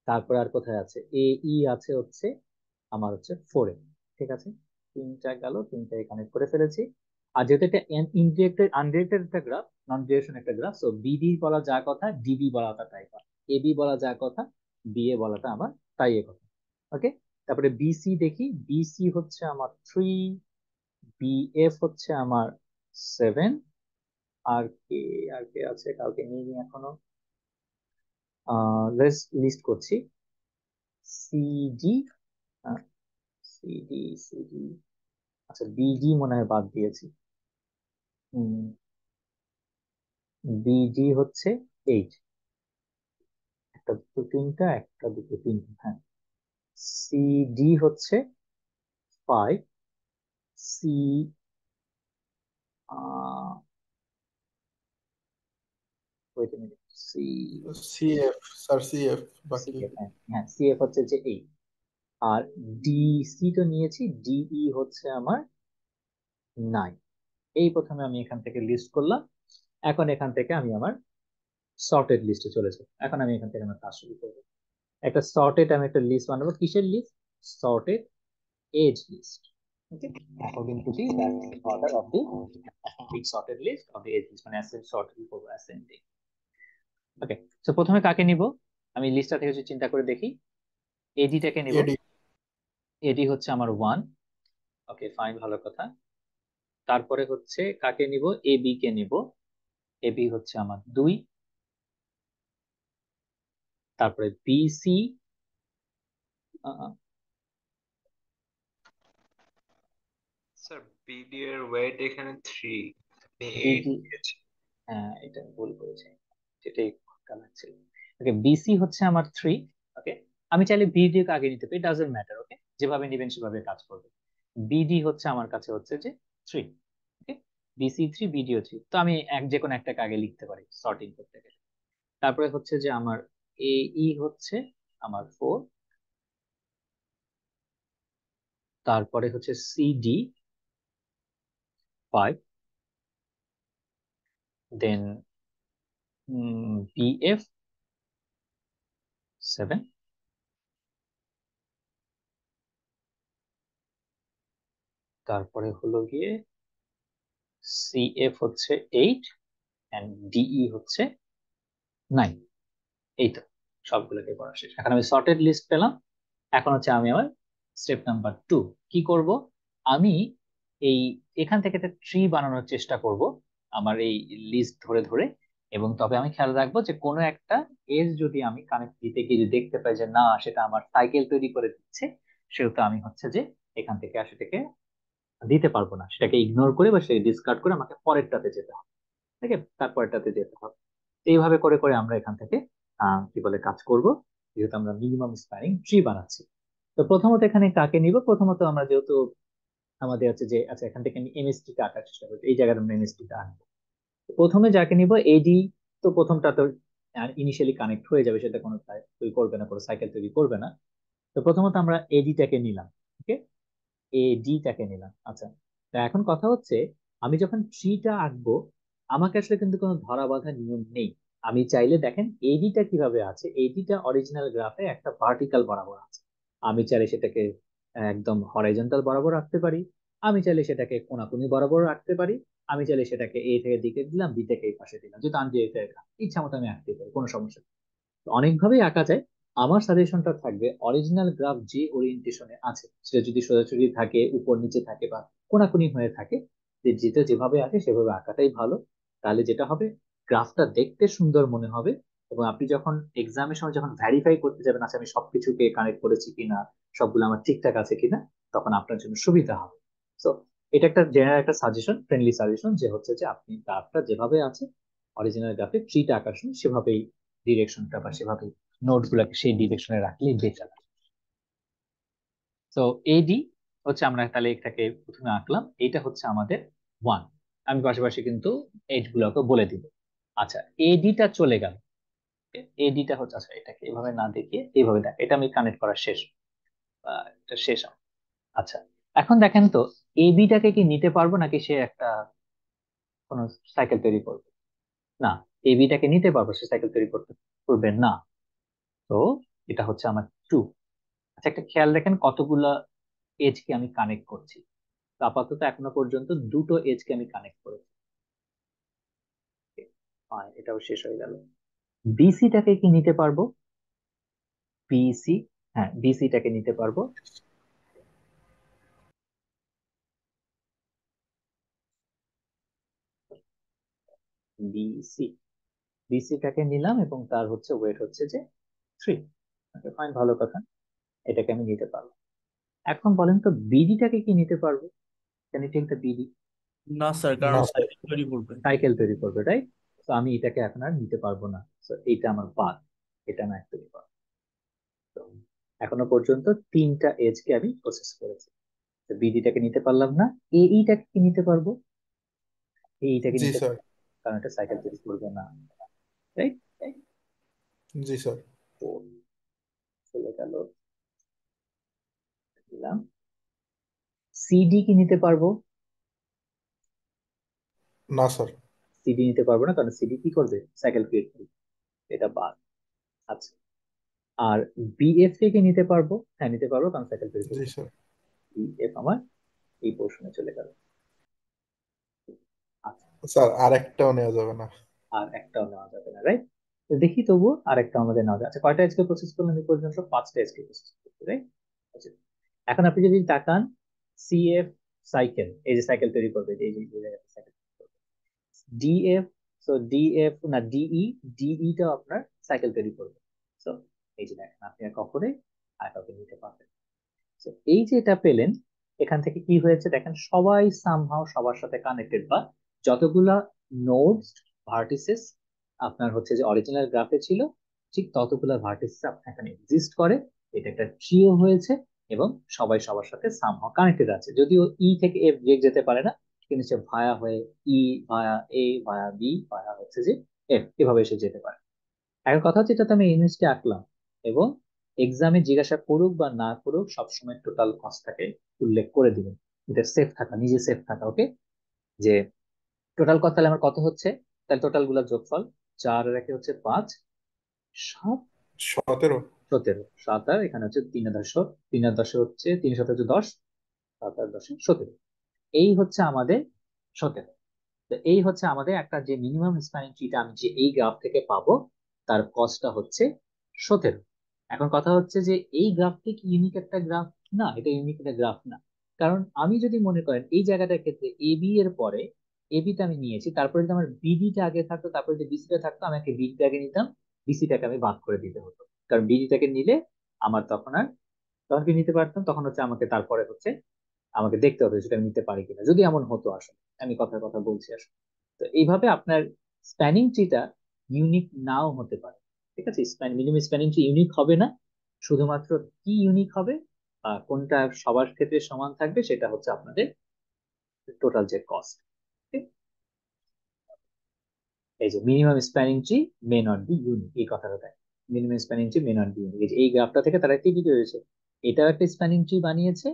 তারপরে আর কোথায় আছে এ ই আছে হচ্ছে আমার হচ্ছে 4 ঠিক আছে, তিনটা গেল, তিনটায় কানেক্ট করে ফেলেছি। আর যেহেতু এটা ইনডিরেক্টেড আনডিরেক্টেড একটা গ্রাফ, নন ডিরেকশন একটা গ্রাফ, সো বিডি বলা যা কথা ডিবি বলাটা তাই কথা, এবি বলা যা কথা বিএ বলাটা আমার তাই এ কথা। ওকে, তারপরে বিসি দেখি, বিসি হচ্ছে আমার 3, বিএফ হচ্ছে আমার 7, আর কে আর কে আছে, কাউকে নিয়ে নি এখনো। লিস্ট করছি, সিডি, সিডি সিডি, আচ্ছা বিডি মনে হয় বাদ দিয়েছি। বিডি হচ্ছে 8, একটা দুটো তিনটা, একটা দুটো তিনটা, হ্যাঁ। সিডি হচ্ছে 5, C wait minute, C CF sir, CF বাকি। সিএফ, হ্যাঁ হ্যাঁ সিএফ হচ্ছে যে 8, আর ডিসি তো নিয়েছি, ডিই হচ্ছে আমার 9। এই প্রথমে আমি এখান থেকে লিস্ট করলাম। এখন এখান থেকে আমি আমার সর্টেড লিস্টে চলে যাব। এখন আমি এখান থেকে আমার কাজ শুরু করবো। একটা সর্টেড আমি একটা লিস্ট বানাবো, কিসের list? Sorted edge list. Okay, according to the that order of the ascending sorted list of the age list, মানে ascending sorted over ascending. ওকে, সো প্রথমে কাকে নিব? আমি লিস্টটা থেকে যদি চিন্তা করে দেখি, এডিটাকে নিব। এডি। এডি হচ্ছে আমার 1, ওকে ফাইন, ভালো কথা। তারপরে হচ্ছে কাকে নিব? এবি কে নিব, এবি হচ্ছে আমার 2। তারপরে বিসি, স্যার বিডি এর ওয়েট এখানে 3, আপনি 8 বিডি, দিয়েছেন। হ্যাঁ এটা ভুল করেছি, সেটাই খটকা লাগছিল। ওকে, বিসি হচ্ছে আমার 3। ওকে, আমি চাইলে বিডি কে আগে নিতে পারি, ডাজন্ট ম্যাটার। ওকে, যেভাবে নেবেন সেভাবে কাজ করবে। বিডি হচ্ছে আমার কাছে হচ্ছে যে 3। ওকে, বিসি 3, বিডিও 3, তো আমি যে কোনো একটাকে আগে লিখতে পারি সর্টিং করতে গেলে। তারপরে হচ্ছে যে আমার এই হচ্ছে আমার 4, তারপরে হচ্ছে সিডি 5, দেন বিএফ 7, তারপরে হলো গিয়ে সিএফ হচ্ছে 8, এন্ড ডিই হচ্ছে 9। এই তো সবগুলোকে করা শেষ। এখন আমি সর্টেড লিস্ট পেলাম। এখন হচ্ছে আমি আমার স্টেপ নাম্বার 2 কি করব? আমি এই এখান থেকে একটা ট্রি বানানোর চেষ্টা করব আমার এই লিস্ট ধরে ধরে, এবং তবে আমি খেয়াল রাখবো যে কোনো একটা এজ যদি আমি কানেক্ট দিতে গিয়ে যদি দেখতে পাই যে না সেটা আমার সাইকেল তৈরি করে দিচ্ছে, সেহেতু আমি হচ্ছে যে এখান থেকে আর সেটাকে দিতে পারবো না, সেটাকে ইগনোর করে বা সেটাকে ডিসকার্ড করে আমাকে পরেরটাতে যেতে হবে। ঠিক আছে, তারপরেরটাতে যেতে হবে। এইভাবে করে করে আমরা এখান থেকে কি বলে কাজ করব, যেহেতু আমরা মিনিমাম স্প্যানিং ট্রি বানাচ্ছি। তো প্রথমত এখানে কাকে নিব? প্রথমত আমরা যেহেতু আমাদের হচ্ছে যে আচ্ছা এখান থেকে আমি এমএসটি টা আঁকার চেষ্টা করবো, এই জায়গায় আমরা এমএসটি টা আনবো। তো প্রথমে যাকে নিব এডি, তো প্রথমটা তো ইনিশিয়ালি কানেক্ট হয়ে যাবে, সেটা কোনো তৈরি করবে না, কোনো সাইকেল তৈরি করবে না। তো প্রথমত আমরা এডিটাকে নিলাম। ওকে, এডিটাকে নিলাম। আচ্ছা, তা এখন কথা হচ্ছে আমি যখন ট্রিটা আঁকবো আমাকে আসলে কিন্তু কোনো ধরা বাঁধা নিয়ম নেই। আমি চাইলে দেখেন এডিটা কিভাবে আছে, এডিটা অরিজিনাল গ্রাফে একটা ভার্টিক্যাল বরাবর আছে। আমি চাইলে সেটাকে একদম হরাইজন্টাল বরাবর রাখতে পারি, আমি চাইলে সেটাকে কোনাকুনি বরাবর রাখতে পারি, আমি চাইলে সেটাকে এ থেকে দিকে দিলাম, বি থেকে এই পাশে দিলাম, যেহেতু আমি ইচ্ছা মতো আমি আঁকতে পারি, কোনো সমস্যা নেই। তো অনেকভাবেই আঁকা যায়। আমার সাজেশনটা থাকবে অরিজিনাল গ্রাফ যে ওরিয়েন্টেশনে আছে সেটা যদি সোজাসুজি থাকে, উপর নিচে থাকে, বা কোনাকুনি হয়ে থাকে, যে যেটা যেভাবে আছে সেভাবে আঁকাটাই ভালো। তাহলে যেটা হবে, গ্রাফটা দেখতে সুন্দর মনে হবে, এবং আপনি যখন এক্সামের সময় যখন ভ্যারিফাই করতে যাবেন আচ্ছা আমি সবকিছুকে কানেক্ট করেছি কিনা, সবগুলো আমার ঠিকঠাক আছে কিনা, তখন আপনার জন্য সুবিধা হবে। তো এটা একটা জেনারেল একটা সাজেশন, ফ্রেন্ডলি সাজেশন, যে হচ্ছে যে আপনি গ্রাফটা যেভাবে আছে অরিজিনাল গ্রাফে ট্রিটা আঁকার সময় সেভাবেই ডিরেকশনটা বা সেভাবে নোট গুলাকে সেই ডিরেকশনে রাখলেই বেটার। তো এডি হচ্ছে আমরা তাহলে এটাকে প্রথমে আঁকলাম, এইটা হচ্ছে আমাদের 1। আমি পাশাপাশি কিন্তু এইট গুলোকে বলে দিব। আচ্ছা, এডিটা চলে গেল। এডিটা হচ্ছে, আচ্ছা এটাকে এভাবে না দেখিয়ে এইভাবে দেখ, এটা আমি কানেক্ট করা শেষ, এটা শেষ আমার। আচ্ছা, এখন দেখেন তো এবিটাকে কি নিতে পারবো নাকি সে একটা কোনো সাইকেল তৈরি করবে? না, এবিটাকে নিতে পারবো, সে সাইকেল তৈরি করতে করবে না। তো এটা হচ্ছে আমার ট্রু। আচ্ছা, একটা খেয়াল রাখেন কতগুলা এজ কে আমি কানেক্ট করছি। তো আপাতত এখনো পর্যন্ত দুটো এজ কে আমি কানেক্ট করেছি। এটাও শেষ হয়ে গেল। বিসিটাকে কি নিতে পারবো? বিসি, হ্যাঁ বিসিটাকে নিতে পারবো। বিসি, বিসিটাকে নিলাম এবং তার হচ্ছে ওয়েট হচ্ছে যে 3। ফাইন, ভালো কথা, এটাকে আমি নিতে পারবো। এখন বলেন তো বিডিটাকে কি নিতে পারবো? Can you take the BD? না স্যার, কারণ না স্যার। সাইকেল তৈরি করবে। সাইকেল তৈরি করবে, রাইট? তো আমি এটাকে এখন আর নিতে পারবো না, তো এইটা আমার বাদ, এটা না একটু নিতে পারবো। তো এখনো পর্যন্ত তিনটা এজ কে আমি প্রসেস করেছি। তো বিডিটাকে নিতে পারলাম না। এইটাকে কি নিতে পারবো? এইটাকে জি নিতে স্যার। পারবো, কারণ এটা সাইকেল তৈরি করবে না, রাইট? জি স্যার। চলে গেল, দিলাম। সিডি কি নিতে পারবো? না স্যার। সিডি নিতে পারবো না, কারণ সিডি কি করবে? সাইকেল ক্রিয়েট করবে, এটা বাদ। আচ্ছা, আর বিএফ কে কি নিতে পারবো? হ্যাঁ নিতে পারবো, কারণ সাইকেল তৈরি জি করবে। স্যার। বিএফ আমার এই পোর্শনে চলে গেল। আচ্ছা, স্যার আরেকটাও নেওয়া যাবে না? আর একটাও নেওয়া যাবে না, রাইট? তো দেখি তবুও আরেকটা আমাদের নেওয়া যায়। আচ্ছা, কয়টা এজকে প্রসেস করলাম এই পর্যন্ত? 5টা এজকে প্রসেস করতে, রাইট? আচ্ছা, এখন আপনি যদি তাকান, সিএফ সাইকেল, এই যে সাইকেল তৈরি করবে, এই যে এই জায়গাতে সাইকেল তৈরি করবে। ডিএফ, সো ডিএফ না ডিই, ডিইটা আপনার সাইকেল তৈরি করবে। সো এই যে দেখেন, আপনি আর কখনোই আর কাউকে নিতে পারবেন না। So, এই যে এটা পেলেন, এখান থেকে কি হয়েছে দেখেন, সবাই সামহাও সবার সাথে কানেক্টেড, বা যতগুলা নোডস, ভার্টিসেস আপনার হচ্ছে যে অরিজিনাল গ্রাফে ছিল, ঠিক ততগুলা ভার্টিসেস আপনার এখানে এক্সিস্ট করে। এটা একটা ট্রিও হয়েছে, এবং সবাই সবার সাথে সামহাও কানেক্টেড আছে। যদিও ই থেকে এফ ডিরেক্ট যেতে পারে না, কিন্তু সে ভায়া হয়ে ই, ভায়া এ, ভায়া বি, ভায়া হচ্ছে যে এফ, এভাবে এসে যেতে পারে। এখন কথা হচ্ছে, এটাতে আমি ইউনিটটি আঁকলাম, এবং এক্সামে জিজ্ঞাসা করুক বা না করুক সবসময় টোটাল কস্টটাকে উল্লেখ করে দিবেন। এটা সেফ থাকা, নিজে সেফ থাকা, ওকে? যে টোটাল কস্ট তাহলে আমার কত হচ্ছে, তাহলে টোটাল গুলা যোগফল 4 আর 1 হচ্ছে 5, 7, 17। 17, 7 আর এখানে হচ্ছে 3 আর 10, 3 আর 10 হচ্ছে 3 7 হচ্ছে 10, 7 আর 10 17। এই হচ্ছে আমাদের 17। তো এই হচ্ছে আমাদের একটা যে মিনিমাম স্প্যানিং ট্রিটা আমি যে এই গ্রাফ থেকে পাবো, তার কস্টটা হচ্ছে 17। এখন কথা হচ্ছে যে এই গ্রাফটি কি ইউনিক একটা গ্রাফ? না, এটা ইউনিক একটা গ্রাফ না। কারণ আমি যদি মনে করেন এই জায়গাটার ক্ষেত্রে এবি এর পরে, এবিটা আমি নিয়েছি, তারপরে যদি আমার বিডিটা আগে থাকতো, তারপরে যদি বিসিটা থাকতো, আমাকে বিডিটা আগে নিতাম, বিসিটাকে আমি বাদ করে দিতে হতো। কারণ বিডিটাকে নিলে আমার তখন আর, তখন কি নিতে পারতাম, তখন হচ্ছে আমাকে তারপরে হচ্ছে আমাকে দেখতে হবে সেটা আমি নিতে পারি কিনা, যদি এমন হতো আসলে। আমি কথার কথা বলছি আসলে। তো এইভাবে আপনার স্প্যানিং ট্রিটা ইউনিক নাও হতে পারে, ঠিক আছে? মিনিমাম স্প্যানিং ট্রি ইউনিক হবে না, শুধুমাত্র কি ইউনিক হবে বা কোনটা সবার ক্ষেত্রে সমান থাকবে, সেটা হচ্ছে আপনাদের টোটাল যে কস্ট। এই যে minimum spanning tree may not be unique, এই কথাটা দেয়। Minimum spanning tree may not be unique, এই গ্রাফটা থেকে তারা কি কি হয়েছে, এটাও একটা স্প্যানিং ট্রি বানিয়েছে,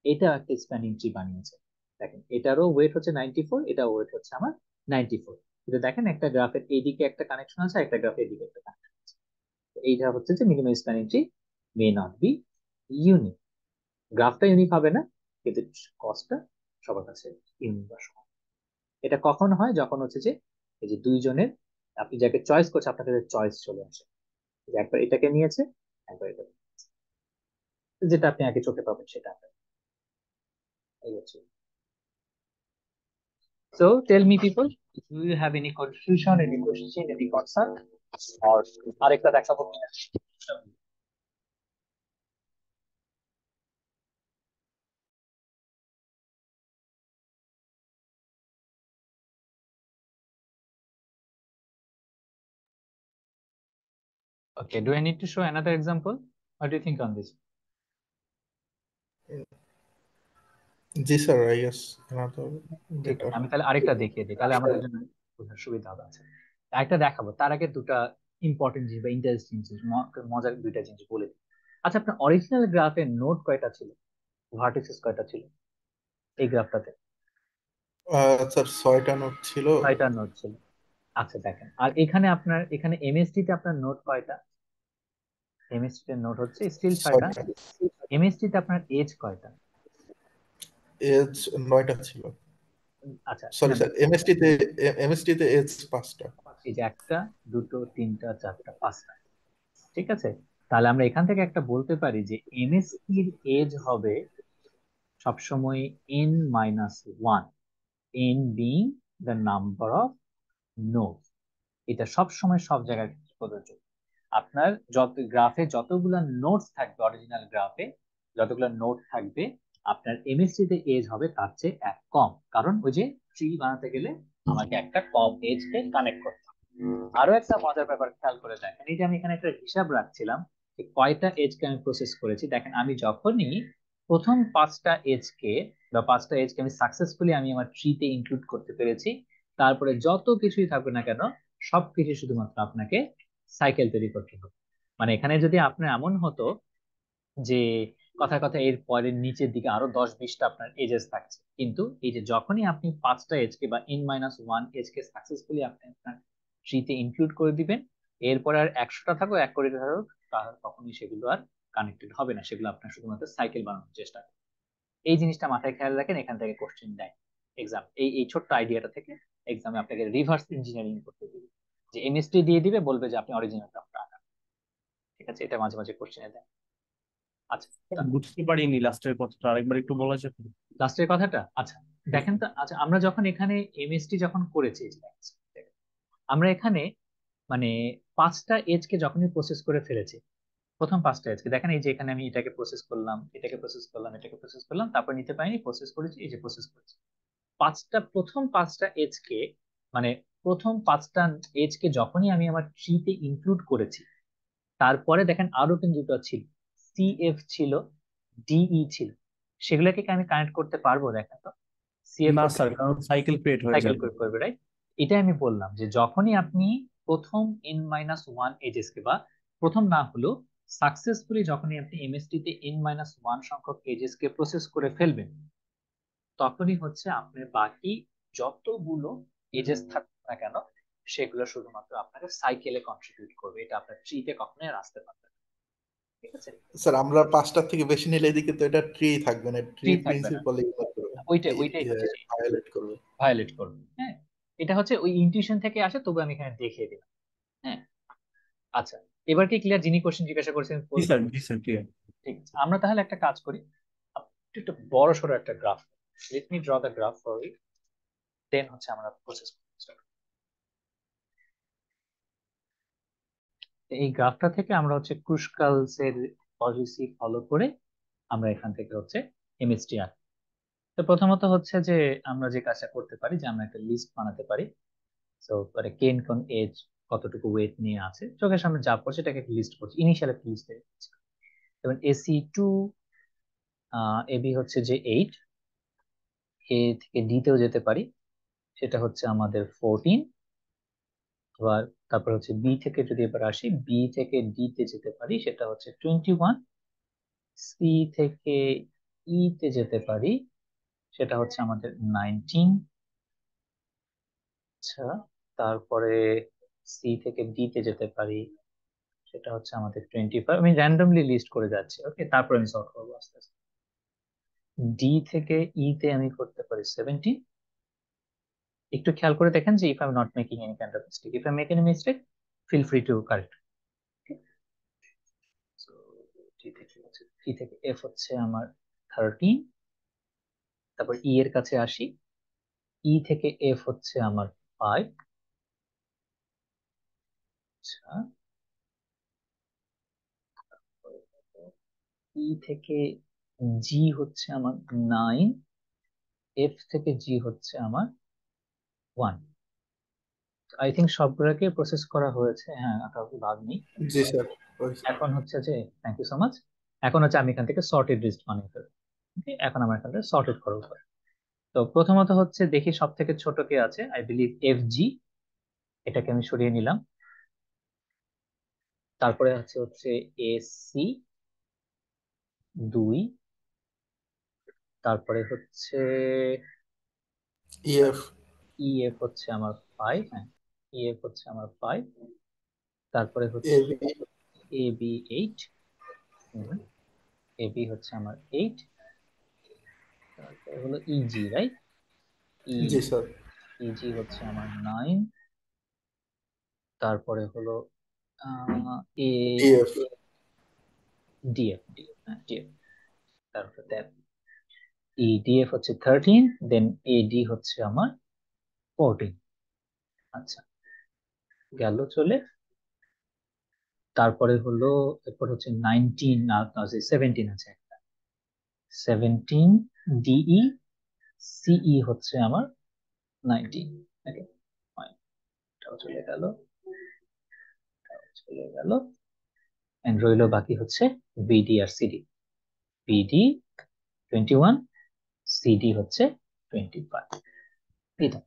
এটাও একটা স্প্যানিং ট্রি বানিয়েছে। দেখেন এটারও ওয়েট হচ্ছে 94, এটাও ওয়েট হচ্ছে আমার 94। কিন্তু দেখেন একটা গ্রাফের এইদিকে একটা কানেকশন আছে, একটা গ্রাফের এদিকে একটা কানেকশন আছে। তো এইটা হচ্ছে যে minimum spanning tree may not be unique. গ্রাফটা ইউনিক হবে না, কিন্তু কস্টটা সবার কাছে ইউনিক বা সমান। এটা কখন হয়, যখন হচ্ছে যে এই যে দুইজনের, আপনি যাকে চয়েস করছে আপনার কাছে চয়েস চলে আসে, যে একবার এটাকে নিয়েছে, একবার এটা নিয়েছে। যেটা আপনি আগে চোখে পাবেন সেটা আপনার, এই হচ্ছে। So tell me people, do you have any confusion, any question, any concern? or আরেকটা দেখাবো কিনা? Okay, do I need to show another example? What do you think on this? G sir, I guess ঠিক better. আছে, আমি তাহলে আরেকটা দেখিয়ে দিই, তাহলে আমাদের জন্য বোঝার সুবিধা হবে। আছে একটা দেখাবো তার আগে দুটা ইম্পর্টেন্ট জিনিস বা ইন্টারেস্টিং জিনিস, মজার দুইটা জিনিস বলে দিই। আচ্ছা, আপনার অরিজিনাল গ্রাফে নোড কয়টা ছিল, ভার্টিসেস কয়টা ছিল এই গ্রাফটাতে? স্যার 6টা নোট ছিল। 6টা নোড ছিল। আচ্ছা দেখেন, আর এখানে আপনার এখানে এমএসটি তে আপনার নোড কয়টা? এমএসটি তে নোড হচ্ছে স্টিল 6টা। 6টা। এমএসটি তে আপনার এজ কয়টা? এজ 9টা ছিল। আচ্ছা সরি না, স্যার, এমএসটি তে এজ 5টা। এই যে একটা, দুটো, তিনটা, চারটা, পাঁচটা, ঠিক আছে। তাহলে আমরা এখান থেকে একটা বলতে পারি যে এমএসটির এজ হবে সবসময় n-1, n being the number of node. এটা সব সময় সব জায়গায় প্রযোজ্য। আপনার যত গ্রাফে যতগুলা নোটস থাকবে, অরিজিনাল গ্রাফে যতগুলা নোট থাকবে, আপনার এমএসটি তে এজ হবে তার চেয়ে এক কম, কারণ ওই যে ট্রি বানাতে গেলে আমাকে একটা কম এজ কে কানেক্ট করতে হবে। আরো একটা মজার ব্যাপার খেয়াল করে দেখেন, এই যে আমি এখানে একটা হিসাব রাখছিলাম যে কয়টা এজ কে আমি প্রসেস করেছি। দেখেন আমি যখনই প্রথম 5টা এজ কে বা 5টা এজ কে আমি সাকসেসফুলি আমি আমার ট্রিতে ইনক্লুড করতে পেরেছি, তারপরে যত কিছুই থাকুক না কেন সবকিছু শুধুমাত্র আপনাকে সাইকেল তৈরি করতে হবে। মানে এখানে যদি আপনার এমন হতো যে কথায় কথা এর পরের নিচের দিকে আরো 10-20টা আপনার এজেস থাকছে, কিন্তু এই যে যখনই আপনি 5টা এজ কে বা n-1 এজ কে সাকসেসফুলি আপনি আপনার ট্রিতে ইনক্লুড করে দিবেন, এরপর আর 100টা থাকুক 1 কোটি থাকুক, তাহলে তখনই সেগুলো আর কানেক্টেড হবে না, সেগুলো আপনার শুধুমাত্র সাইকেল বানানোর চেষ্টা করবে। এই জিনিসটা মাথায় খেয়াল রাখেন, এখান থেকে কোশ্চেন দেয় এক্সাম, এই এই ছোট্ট আইডিয়াটা থেকে এক্সামে আপনাকে রিভার্স ইঞ্জিনিয়ারিং করতে দিবে, যে এমএসটি দিয়ে দিবে, বলবে যে আপনি অরিজিনাল গ্রাফটা আঁকান। ঠিক আছে, এটা মাঝে মাঝে কোশ্চেনে দেয়। আচ্ছা, বুঝতে পারিনি লাস্টের কথাটা, আরেকবার একটু বলা যাবে? লাস্টের কথাটা আচ্ছা দেখেন তো। আচ্ছা, আমরা যখন এখানে এমএসটি যখন করেছি, আমরা এখানে মানে 5টা এজ কে যখনই প্রসেস করে ফেলেছি, প্রথম 5টা এজ কে দেখেন, এই যে এখানে আমি এটাকে প্রসেস করলাম, এটাকে প্রসেস করলাম, এটাকে প্রসেস করলাম, তারপর নিতে পারিনি, প্রসেস করেছি, এই যে প্রসেস করেছি। প্রথম 5টা এজ কে মানে প্রথম 5টা এজ কে যখনই আমি আমার ট্রিতে ইনক্লুড করেছি, তারপরে দেখেন আরো কিন্তু দুটো ছিল, সিএফ ছিল, ডিই ছিল, সেগুলোকে কি আমি কানেক্ট করতে পারবো? দেখেন তো, সিএফ না হচ্ছে স্যার, কারণ সাইকেল ক্রিয়েট হয়ে সাইকেল যাবে। করবে, রাইট? এটাই আমি বললাম যে যখনই আপনি প্রথম n-1 এজেস কে বা প্রথম না হলেও সাকসেসফুলি যখনই আপনি এমএসটি তে n-1 সংখ্যক এজেস কে প্রসেস করে ফেলবেন, তখনই হচ্ছে আপনার বাকি যতগুলো এজেস থাকুক না কেন সেগুলো শুধুমাত্র আপনাকে সাইকেলে কন্ট্রিবিউট করবে, এটা আপনার ট্রিতে কখনোই আর আসতে পারবে না। ঠিক আছে, স্যার আমরা 5টার থেকে বেশি নিলে এদিকে তো এটা ট্রি থাকবে না, ট্রি ট্রি থাকবে না, প্রিন্সিপাল ইগনোর করবে, ওইটাই হচ্ছে ভায়োলেট করবে। ভায়োলেট করবে। হ্যাঁ, এটা হচ্ছে ওই ইনটিউশন থেকে আসে, তবু আমি এখানে দেখিয়ে দিলাম। হ্যাঁ, আচ্ছা, এবার কি ক্লিয়ার? যিনি কোশ্চেন জিজ্ঞাসা করেছেন জি স্যার, জি স্যার, ক্লিয়ার। ঠিক আছে, আমরা তাহলে একটা কাজ করি, একটু একটু বড় সড়ো একটা graph, let me draw the graph for you, then হচ্ছে আমরা প্রসেস করতে। এই গ্রাফটা থেকে আমরা হচ্ছে ক্রুশকালস এর পলিসি ফলো করে আমরা এখান থেকে হচ্ছে এমএসটি আঁকি। তো প্রথমত হচ্ছে যে আমরা যে কাজটা করতে পারি যে আমরা একটা লিস্ট বানাতে পারি। সো মানে কেন কোন এজ কতটুকু ওয়েট নিয়ে আছে, চোখের সামনে যা পড়ছে এটাকে একটা লিস্ট করছি, ইনিশিয়াল একটা লিস্ট। যেমন এসি 2, এবি হচ্ছে যে 8, এ থেকে ডি তেও যেতে পারি, সেটা হচ্ছে আমাদের 14। আবার তারপর হচ্ছে বি থেকে যদি এবার আসি, বি থেকে ডি তে যেতে পারি, সেটা হচ্ছে 21। সি থেকে ই তে যেতে পারি, সেটা হচ্ছে আমাদের 19। আচ্ছা, তারপরে সি থেকে ডি তে যেতে পারি, সেটা হচ্ছে আমাদের 25। আমি র্যান্ডমলি লিস্ট করে যাচ্ছি, ওকে, তারপর আমি সলভ করবো আস্তে আস্তে। ডি থেকে ই তে আমি করতে পারি 17। একটু খেয়াল করে দেখেন যে if I am not making any kind of mistake, if I make any mistake feel free to correct. So T থেকে এফ হচ্ছে আমার 13। তারপর ই এর কাছে আসি, ই থেকে এফ হচ্ছে আমার 5। আচ্ছা, ই থেকে জি হচ্ছে আমার 9, এফ থেকে জি হচ্ছে আমার 1। আই থিঙ্ক সবগুলোকে প্রসেস করা হয়েছে, হ্যাঁ, কাউকে বাদ নেই। জি স্যার। এখন হচ্ছে যে থ্যাংক ইউ সো মাচ, এখন হচ্ছে আমি এখান থেকে সর্টেড লিস্ট বানিয়ে ফেলবো। ওকে, এখন আমার এখান থেকে সর্টেড করা হবে। তো প্রথমত হচ্ছে দেখি সব থেকে ছোট কে আছে, আই বিলিভ এফ জি। এটাকে আমি সরিয়ে নিলাম। তারপরে হচ্ছে এসি 2, তারপরে হচ্ছে ইএফ ইএফ হচ্ছে আমার 5, হ্যাঁ ইএফ হচ্ছে আমার 5, তারপরে হচ্ছে এবি এবি 8, এবি হচ্ছে আমার 8, তারপরে হলো ইজি, রাইট? জি স্যার ইজি হচ্ছে আমার 9, তারপরে হলো এ ডিএফ ডিএফ, হ্যাঁ ডিএফ, তারপরে ডিএফ হচ্ছে 13, দেন এডি হচ্ছে আমার 14। আচ্ছা, গেল চলে। তারপরে হলো এরপর হচ্ছে 19, 17 আছে একটা, 17 ডিই, সিই হচ্ছে আমার 19। ওকে, এটাও চলে গেল, চলে গেল। এন্ড রইলো বাকি হচ্ছে বিডি আর সিডি। বিডি 21, সিডি হচ্ছে 25। এই তো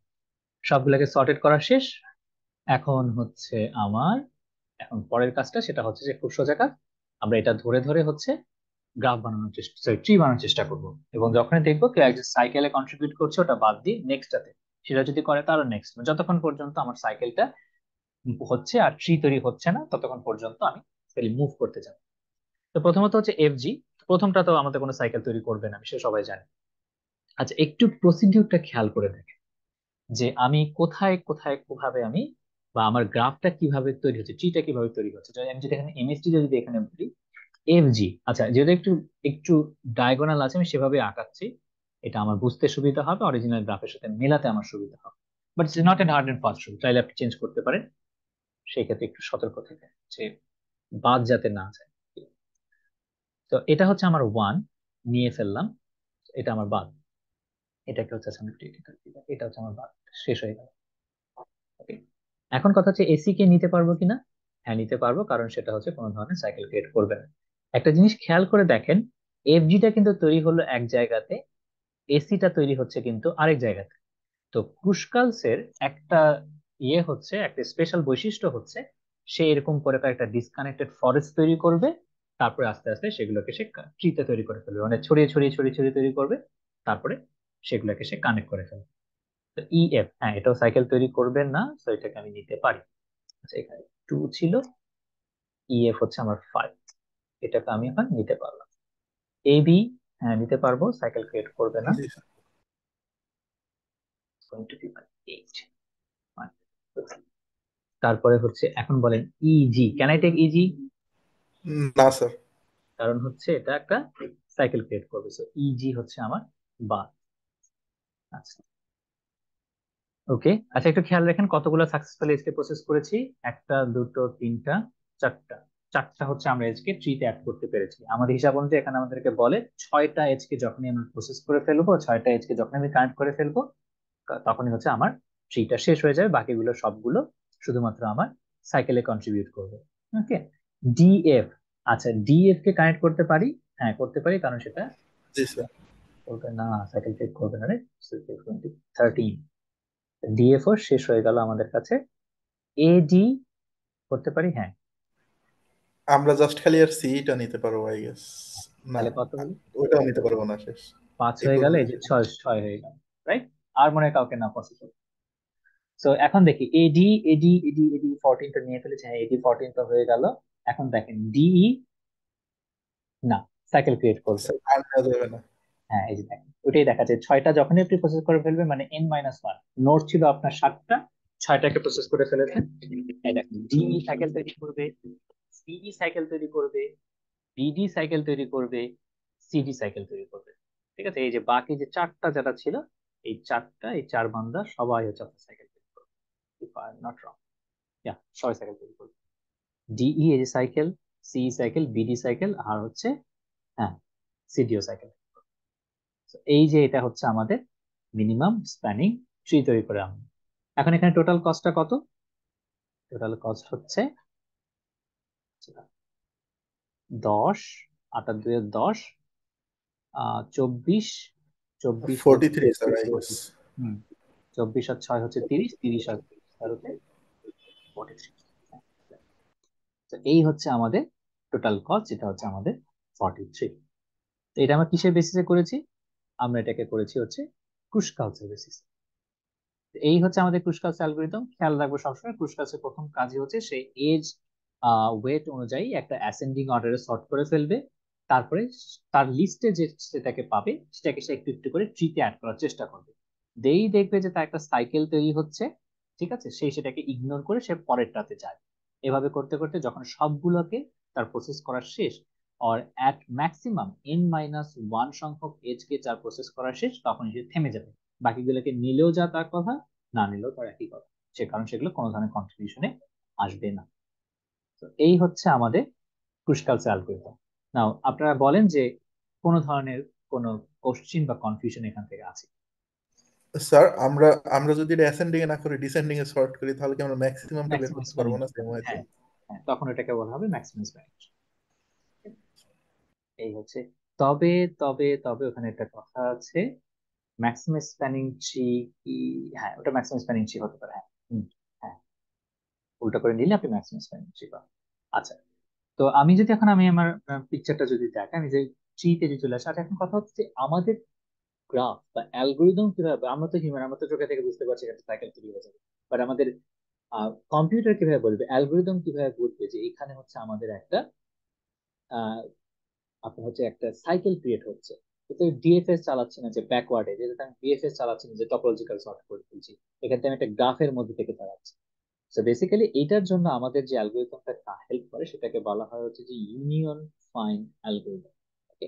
সবগুলোকে সর্টেড করা শেষ। এখন হচ্ছে আমার এখন পরের কাজটা সেটা হচ্ছে যে খুব সোজা কাজ, আমরা এটা ধরে ধরে হচ্ছে গ্রাফ বানানোর চেষ্টা, সরি ট্রি বানানোর চেষ্টা করব। এবং যখনই দেখবো কেউ একজন সাইকেলে কন্ট্রিবিউট করছে ওটা বাদ দিয়ে নেক্সটটাতে, সেটা যদি করে তারও নেক্সট, যতক্ষণ পর্যন্ত আমার সাইকেলটা হচ্ছে আর ট্রি তৈরি হচ্ছে না ততক্ষণ পর্যন্ত আমি মুভ করতে যাব। তো প্রথমত হচ্ছে এফজি, প্রথমটা তো আমাদের কোনো সাইকেল তৈরি করবে না, সে সবাই জানে। আচ্ছা, একটু প্রসিডিউরটা খেয়াল করে দেখেন যে আমি কোথায় কোথায় কিভাবে আমি বা আমার গ্রাফটা কিভাবে তৈরি হচ্ছে, ট্রিটা কিভাবে তৈরি হচ্ছে। আমি যদি এখানে এমএসটি যদি এখানে বলি এফজি, আচ্ছা যেহেতু একটু একটু ডায়াগোনাল আছে আমি সেভাবে আঁকাচ্ছি, এটা আমার বুঝতে সুবিধা হবে, অরিজিনাল গ্রাফের সাথে মেলাতে আমার সুবিধা হবে। But it's not an hard and fast rule, চাইলে আপনি চেঞ্জ করতে পারেন। সেই ক্ষেত্রে একটু সতর্ক থেকে যে বাদ যাতে না যায়। তো এটা হচ্ছে আমার 1 নিয়ে ফেললাম, এটা আমার বাদ, এটাকে হচ্ছে আমি ক্রিটিক্যাল, এটা হচ্ছে আমার বাদ, শেষ হয়ে গেল। Okay? এখন কথা হচ্ছে এসি কে নিতে পারবো কিনা। হ্যাঁ নিতে পারবো, কারণ সেটা হচ্ছে কোনো ধরনের সাইকেল ক্রিয়েট করবে না। একটা জিনিস খেয়াল করে দেখেন, এফজিটা কিন্তু তৈরি হলো এক জায়গাতে, এসিটা তৈরি হচ্ছে কিন্তু আরেক জায়গাতে। তো ক্রুশকালসের একটা হচ্ছে একটা স্পেশাল বৈশিষ্ট্য হচ্ছে সে এরকম করে একটা ডিসকানেক্টেড ফরেস্ট তৈরি করবে, তারপরে আস্তে আস্তে সেগুলোকে সে ট্রিতে তৈরি করে ফেলবে, মানে ছড়িয়ে ছড়িয়ে ছড়িয়ে ছড়িয়ে তৈরি করবে, তারপরে সেগুলোকে সে কানেক্ট করে ফেলবে। তো ইএফ, হ্যাঁ এটাও সাইকেল তৈরি করবেন না, তো এটাকে আমি নিতে পারি। আচ্ছা, এখানে 2 ছিল, ইএফ হচ্ছে আমার 5, এটাকে আমি এখন নিতে পারলাম। এবি, হ্যাঁ নিতে পারবো, সাইকেল ক্রিয়েট করবে না। জি sir Going to be my 8. তারপরে হচ্ছে এখন বলেন EG, can I take EG? না স্যার কারণ হচ্ছে এটা একটা সাইকেল ক্রিয়েট করবে, সো ইজি হচ্ছে আমার বাদ। আচ্ছা ওকে, আচ্ছা একটু খেয়াল রাখেন কতগুলো সাকসেসফুল এজকে প্রসেস করেছি, একটা দুটো তিনটা চারটা, চারটা হচ্ছে আমরা এজকে ট্রিতে অ্যাড করতে পেরেছি। আমাদের হিসাব অনুযায়ী এখানে আমাদেরকে বলে 6টা এজকে যখনই আমরা প্রসেস করে ফেলবো, 6টা এজকে যখন আমি কানেক্ট করে ফেলবো, তখনই হচ্ছে আমার ট্রিটা শেষ হয়ে যাবে, বাকিগুলো সবগুলো শুধুমাত্র আমার সাইকেলে কন্ট্রিবিউট করবে। ওকে, ডিএফ, আচ্ছা ডিএফ কে কানেক্ট করতে পারি, হ্যাঁ করতে পারি, কারণ সেটা জি স্যার করবে না, সাইকেল চেক করবে না রে। 13 ডিএফও শেষ হয়ে গেল আমাদের কাছে। এডি করতে পারি, হ্যাঁ। আমরা জাস্ট খালি আর সিটা নিতে পারবো আই গেস। না তাহলে কত হলো? ওটাও নিতে পারবো না, শেষ 5 এই হয়ে গেল, এই যে পর্যন্ত। 6 6 হয়ে গেল, রাইট? আর মনে হয় কাউকে না পসিবল। সো এখন দেখি এডি এডি এডি এডি 14 তো নিয়ে ফেলেছে, হ্যাঁ এডি 14 তো হয়ে গেল। এখন দেখেন ডিই, না সাইকেল ক্রিয়েট করবে। স্যার আর নেওয়া যাবে না। হ্যাঁ এই যে দেখেন ওইটাই দেখা যায়, 6টা যখনই আপনি প্রসেস করে ফেলবে মানে n-1 নোড ছিল আপনার 7টা, 6টাকে প্রসেস করে ফেলেছেন। এই দেখেন ডিই সাইকেল তৈরি করবে, সিই সাইকেল তৈরি করবে, বিডি সাইকেল তৈরি করবে, সিডি সাইকেল তৈরি করবে। ঠিক আছে, এই যে বাকি যে 4টা যেটা ছিল, এই 4টা, এই 4 বান্দা সবাই হচ্ছে আপনার সাইকেল তৈরি করবে, if I am not wrong. Yeah, সবাই সাইকেল তৈরি করবে। ডিই এই যে সাইকেল, সিই সাইকেল, বিডি সাইকেল, আর হচ্ছে হ্যাঁ সিডিও সাইকেল। এই যে এটা হচ্ছে আমাদের মিনিমাম স্প্যানিং ট্রি তৈরি করে আমরা। এখন এখানে টোটাল কস্টটা কত? টোটাল কস্ট হচ্ছে 10, 8 আর 2 10, 24, 24 হচ্ছে 43 স্যার আই গেস। 24, 24 আর 6 হচ্ছে 30, 30 আর 6 হচ্ছে 43। তো এই হচ্ছে আমাদের টোটাল কস্ট, যেটা হচ্ছে আমাদের 43। তো এটা আমরা কিসের বেসিসে করেছি? আমরা এটাকে করেছি হচ্ছে ক্রুশকালসের বেসিসে। এই হচ্ছে আমাদের ক্রুশকালস অ্যালগরিদম। খেয়াল রাখবো সবসময় ক্রুশকালসের প্রথম কাজই হচ্ছে সে এজ ওয়েট অনুযায়ী একটা অ্যাসেন্ডিং অর্ডারে সর্ট করে ফেলবে। তারপরে তার লিস্টে যে সেটাকে পাবে সেটাকে সে একটু একটু করে ট্রিতে অ্যাড করার চেষ্টা করবে। দেখবে যে তার একটা সাইকেল তৈরি হচ্ছে, ঠিক আছে, সেই সেটাকে ইগনোর করে সে পরেরটাতে যায়। এভাবে করতে করতে যখন সবগুলোকে তার প্রসেস করা শেষ, অর অ্যাট ম্যাক্সিমাম n-1 সংখ্যক এজকে যার প্রসেস করা শেষ, তখন সে থেমে যাবে। বাকিগুলোকে নিলেও যা তার কথা, না নিলেও তার একই কথা, সে কারণ সেগুলো কোনো ধরনের কন্ট্রিবিউশনে আসবে না। তো এই হচ্ছে আমাদের ক্রুশকালস অ্যালগরিদম। নাও আপনারা বলেন যে কোনো ধরনের কোনো কোশ্চিন বা কনফিউশন এখান থেকে আছে? স্যার আমরা আমরা যদি এটা অ্যাসেন্ডিং এ না করে ডিসেন্ডিং এ সর্ট করি তাহলে কি আমরা ম্যাক্সিমামটা বের ম্যাক্সিমাম করতে স্প্যানিং, পারবো না সেম ওয়েতে? হ্যাঁ হ্যাঁ, তখন এটাকে বলা হবে ম্যাক্সিমাম স্প্যানিং। এই হচ্ছে, তবে তবে তবে ওখানে একটা কথা আছে, ম্যাক্সিমাম স্প্যানিং ট্রি কি, হ্যাঁ ওটা ম্যাক্সিমাম স্প্যানিং ট্রি হতে পারে, হ্যাঁ। হ্যাঁ, উল্টা করে নিলে আপনি ম্যাক্সিমাম স্প্যানিং ট্রি পাবেন। আচ্ছা, তো আমি যদি এখন আমি আমার পিকচারটা যদি দেখেন, আমি যে ট্রিতে যে চলে আসি, আচ্ছা এখন কথা হচ্ছে আমাদের গ্রাফ বা অ্যালগোরিদম কিভাবে, আমরা তো হিউম্যান, আমরা তো চোখে থেকে বুঝতে পারছি এখানে সাইকেল তৈরি হয়ে যাবে, বাট আমাদের কম্পিউটার কিভাবে বলবে, অ্যালগোরিদম কিভাবে বলবে যে এখানে হচ্ছে আমাদের একটা আপনার হচ্ছে একটা সাইকেল ক্রিয়েট হচ্ছে। তো ডিএফএস চালাচ্ছি না যে ব্যাকওয়ার্ডে, যেটা আমি ডিএফএস চালাচ্ছি না যে টপোলজিক্যাল সর্ট করে ফেলছি, এখানে আমি একটা গ্রাফের মধ্যে থেকে চালাচ্ছি। তো বেসিক্যালি এইটার জন্য আমাদের যে অ্যালগোরিদমটা হেল্প করে সেটাকে বলা হয় হচ্ছে যে ইউনিয়ন ফাইন্ড অ্যালগোরিদম। ওকে,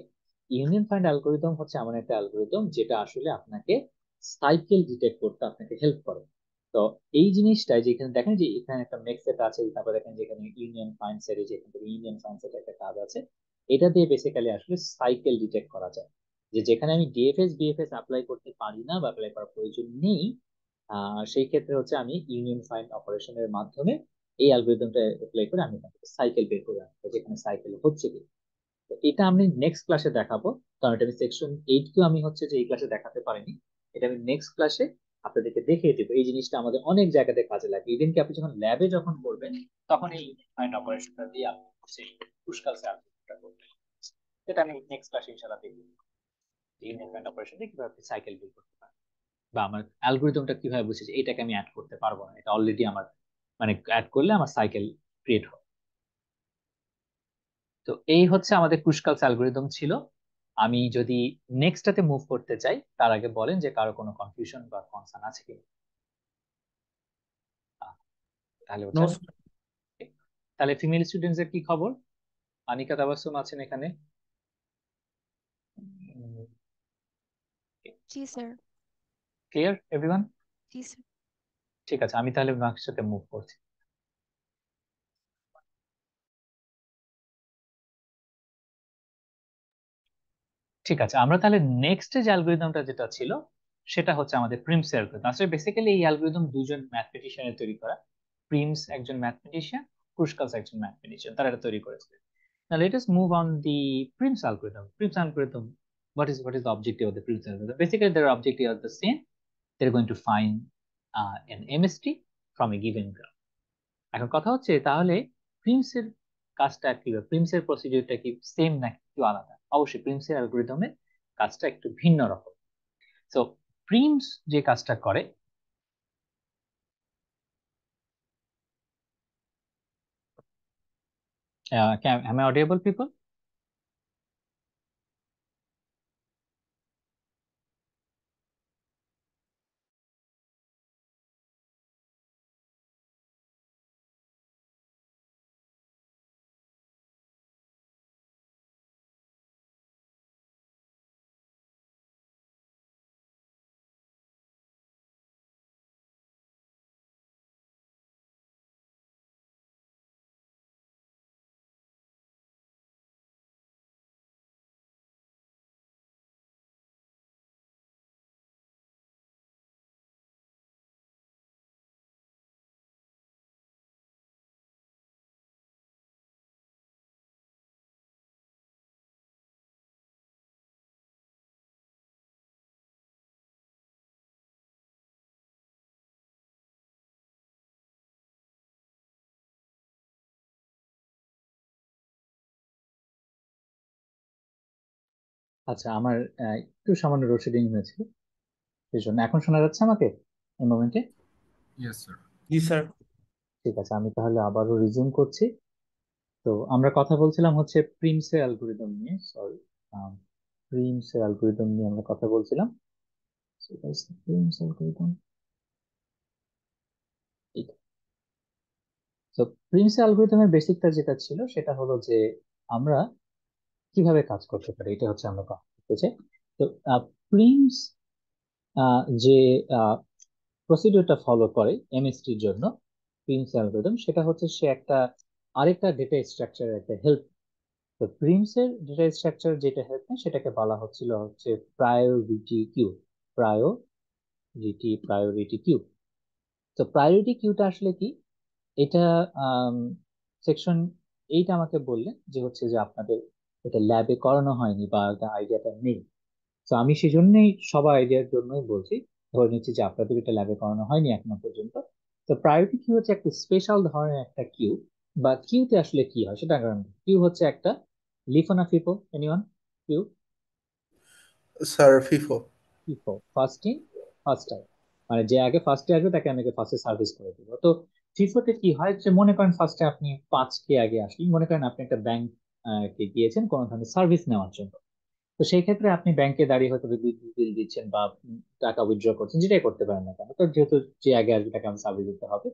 ইউনিয়ন ফাইন্ড অ্যালগোরিদম হচ্ছে এমন একটা অ্যালগোরিদম যেটা আসলে আপনাকে সাইকেল ডিটেক্ট করতে আপনাকে হেল্প করে। তো এই জিনিসটাই যেখানে দেখেন যে এখানে একটা মেক সেট আছে, তারপর দেখেন যেখানে ইউনিয়ন ফাইন্ড সেট, যেখান থেকে ইউনিয়ন ফাইন্ড সেট একটা কাজ আছে, এটা দিয়ে বেসিক্যালি আসলে সাইকেল ডিটেক্ট করা যায়। যে যেখানে আমি ডিএফএস বিএফএস অ্যাপ্লাই করতে পারি না বা অ্যাপ্লাই করার প্রয়োজন নেই, সেই ক্ষেত্রে হচ্ছে আমি ইউনিয়ন ফাইন্ড অপারেশনের মাধ্যমে এই অ্যালগরিদমটা অ্যাপ্লাই করে আমি সাইকেল বের করে আনবো, যেখানে সাইকেল হচ্ছে কি। তো এটা আমি নেক্সট ক্লাসে দেখাবো, কারণ এটা আমি সেকশন 8 কেও আমি হচ্ছে যে এই ক্লাসে দেখাতে পারিনি। এটা আমি নেক্সট ক্লাসে আপনাদেরকে দেখিয়ে দেবো। এই জিনিসটা আমাদের অনেক জায়গাতে কাজে লাগে, ইভেন কি আপনি যখন ল্যাবে যখন করবেন তখন এই ফাইন্ড অপারেশনটা দিয়ে আপনি সেই পুষ্কাল অ্যালগরিদমটা করবেন। এটা আমি নেক্সট ক্লাসে ইনশাআল্লাহ দেখবো, ইউনিয়ন ফাইন্ড অপারেশন দিয়ে কিভাবে আপনি সাইকেল বের করতে পারেন, বা আমার অ্যালগোরিদমটা কিভাবে বুঝেছি এটাকে আমি অ্যাড করতে পারবো না, এটা অলরেডি আমার মানে অ্যাড করলে আমার সাইকেল ক্রিয়েট হবে। তো এই হচ্ছে আমাদের ক্রুশকালস অ্যালগোরিদম ছিল। আমি যদি নেক্সটটাতে মুভ করতে চাই তার আগে বলেন যে কারো কোনো কনফিউশন বা কনসার্ন আছে কি? তাহলে হচ্ছে নো আমি, তাহলে ফিমেল স্টুডেন্টস এর কি খবর? আনিকা তাবাসসুম আছেন এখানে? জি স্যার। Clear everyone? জি স্যার। ঠিক আছে, আমি তাহলে নেক্সট সাথে মুভ করছি। ঠিক আছে, আমরা তাহলে নেক্সট যে অ্যালগোরিদমটা যেটা ছিল সেটা হচ্ছে আমাদের প্রিমস অ্যালগোরিদম। আসলে বেসিক্যালি এই অ্যালগোরিদম দুজন ম্যাথমেটিশিয়ানের তৈরি করা। প্রিমস একজন ম্যাথমেটিশিয়ান, ক্রুশকালস একজন ম্যাথমেটিশিয়ান, তারা এটা তৈরি করেছে। Now let us move on the Prim's algorithm. Prim's algorithm, what is the objective of the Prim's algorithm? Basically, their objective are the same. They're going to find an MST from a given graph. এখন কথা হচ্ছে তাহলে Prim's এর কাজটা কি, Prim's এর প্রসিডিউরটা কি same নাকি একটু আলাদা? অবশ্যই প্রিমস এর অ্যালগোরিদমের কাজটা একটু ভিন্ন রকম। সো প্রিমস যে কাজটা করে, am I audible people? আচ্ছা, আমার একটু সামান্য লোডশেডিং হয়েছে, সেই জন্য এখন শোনা যাচ্ছে আমাকে এই মোমেন্টে? Yes sir. জি স্যার। ঠিক আছে, আমি তাহলে আবারও রিজিউম করছি। তো আমরা কথা বলছিলাম হচ্ছে প্রিমসের অ্যালগোরিদম নিয়ে, সরি, প্রিমসের অ্যালগোরিদম নিয়ে আমরা কথা বলছিলাম। প্রিমস অ্যালগোরিদম, তো প্রিমস অ্যালগোরিদমের বেসিকটা যেটা ছিল সেটা হলো যে আমরা কিভাবে কাজ করতে পারি, এটা হচ্ছে আমরা কথা বলতে চাই। তো প্রিমস যে প্রসিডিউরটা ফলো করে এমএসটির জন্য, প্রিমস অ্যালগোরিদম, সেটা হচ্ছে সে একটা আরেকটা ডেটা স্ট্রাকচারের একটা হেল্প। তো প্রিমসের ডেটা স্ট্রাকচার যেটা হেল্প নেয় সেটাকে বলা হচ্ছিল হচ্ছে প্রায়োরিটি কিউ। Priority queue. তো প্রায়োরিটি কিউটা আসলে কি, এটা সেকশন 8 আমাকে বললেন যে হচ্ছে যে আপনাদের এটা ল্যাবে করানো হয়নি বা আইডিয়াটা নেই। তো আমি সেজন্যই সবার আইডিয়ার জন্যই বলছি, ধরে নিচ্ছি যে আপনাদের এটা ল্যাবে করানো হয়নি এখনো পর্যন্ত। তো প্রায়োরিটি কিউ হচ্ছে একটা স্পেশাল ধরনের একটা কিউ, বা কিউতে আসলে কি হয় সেটা কারণ, কিউ হচ্ছে একটা লিফো না FIFO, anyone? Queue sir FIFO. FIFO, first in first out, মানে যে আগে ফার্স্টে আসবে তাকে আমি আগে ফার্স্টে সার্ভিস করে দিব। তো ফিফোতে কি হয়, যে মনে করেন ফার্স্টে আপনি 5K আগে আসলেন, মনে করেন আপনি একটা ব্যাংক কে গিয়েছেন কোনো ধরনের সার্ভিস নেওয়ার জন্য। তো সেই ক্ষেত্রে আপনি ব্যাংকে দাঁড়িয়ে হয়তো বিদ্যুৎ বিল দিচ্ছেন বা টাকা উইথড্র করছেন, যেটাই করতে পারেন না কেন, তো যেহেতু যে আগে আসবে তাকে আমি সার্ভিস দিতে হবে।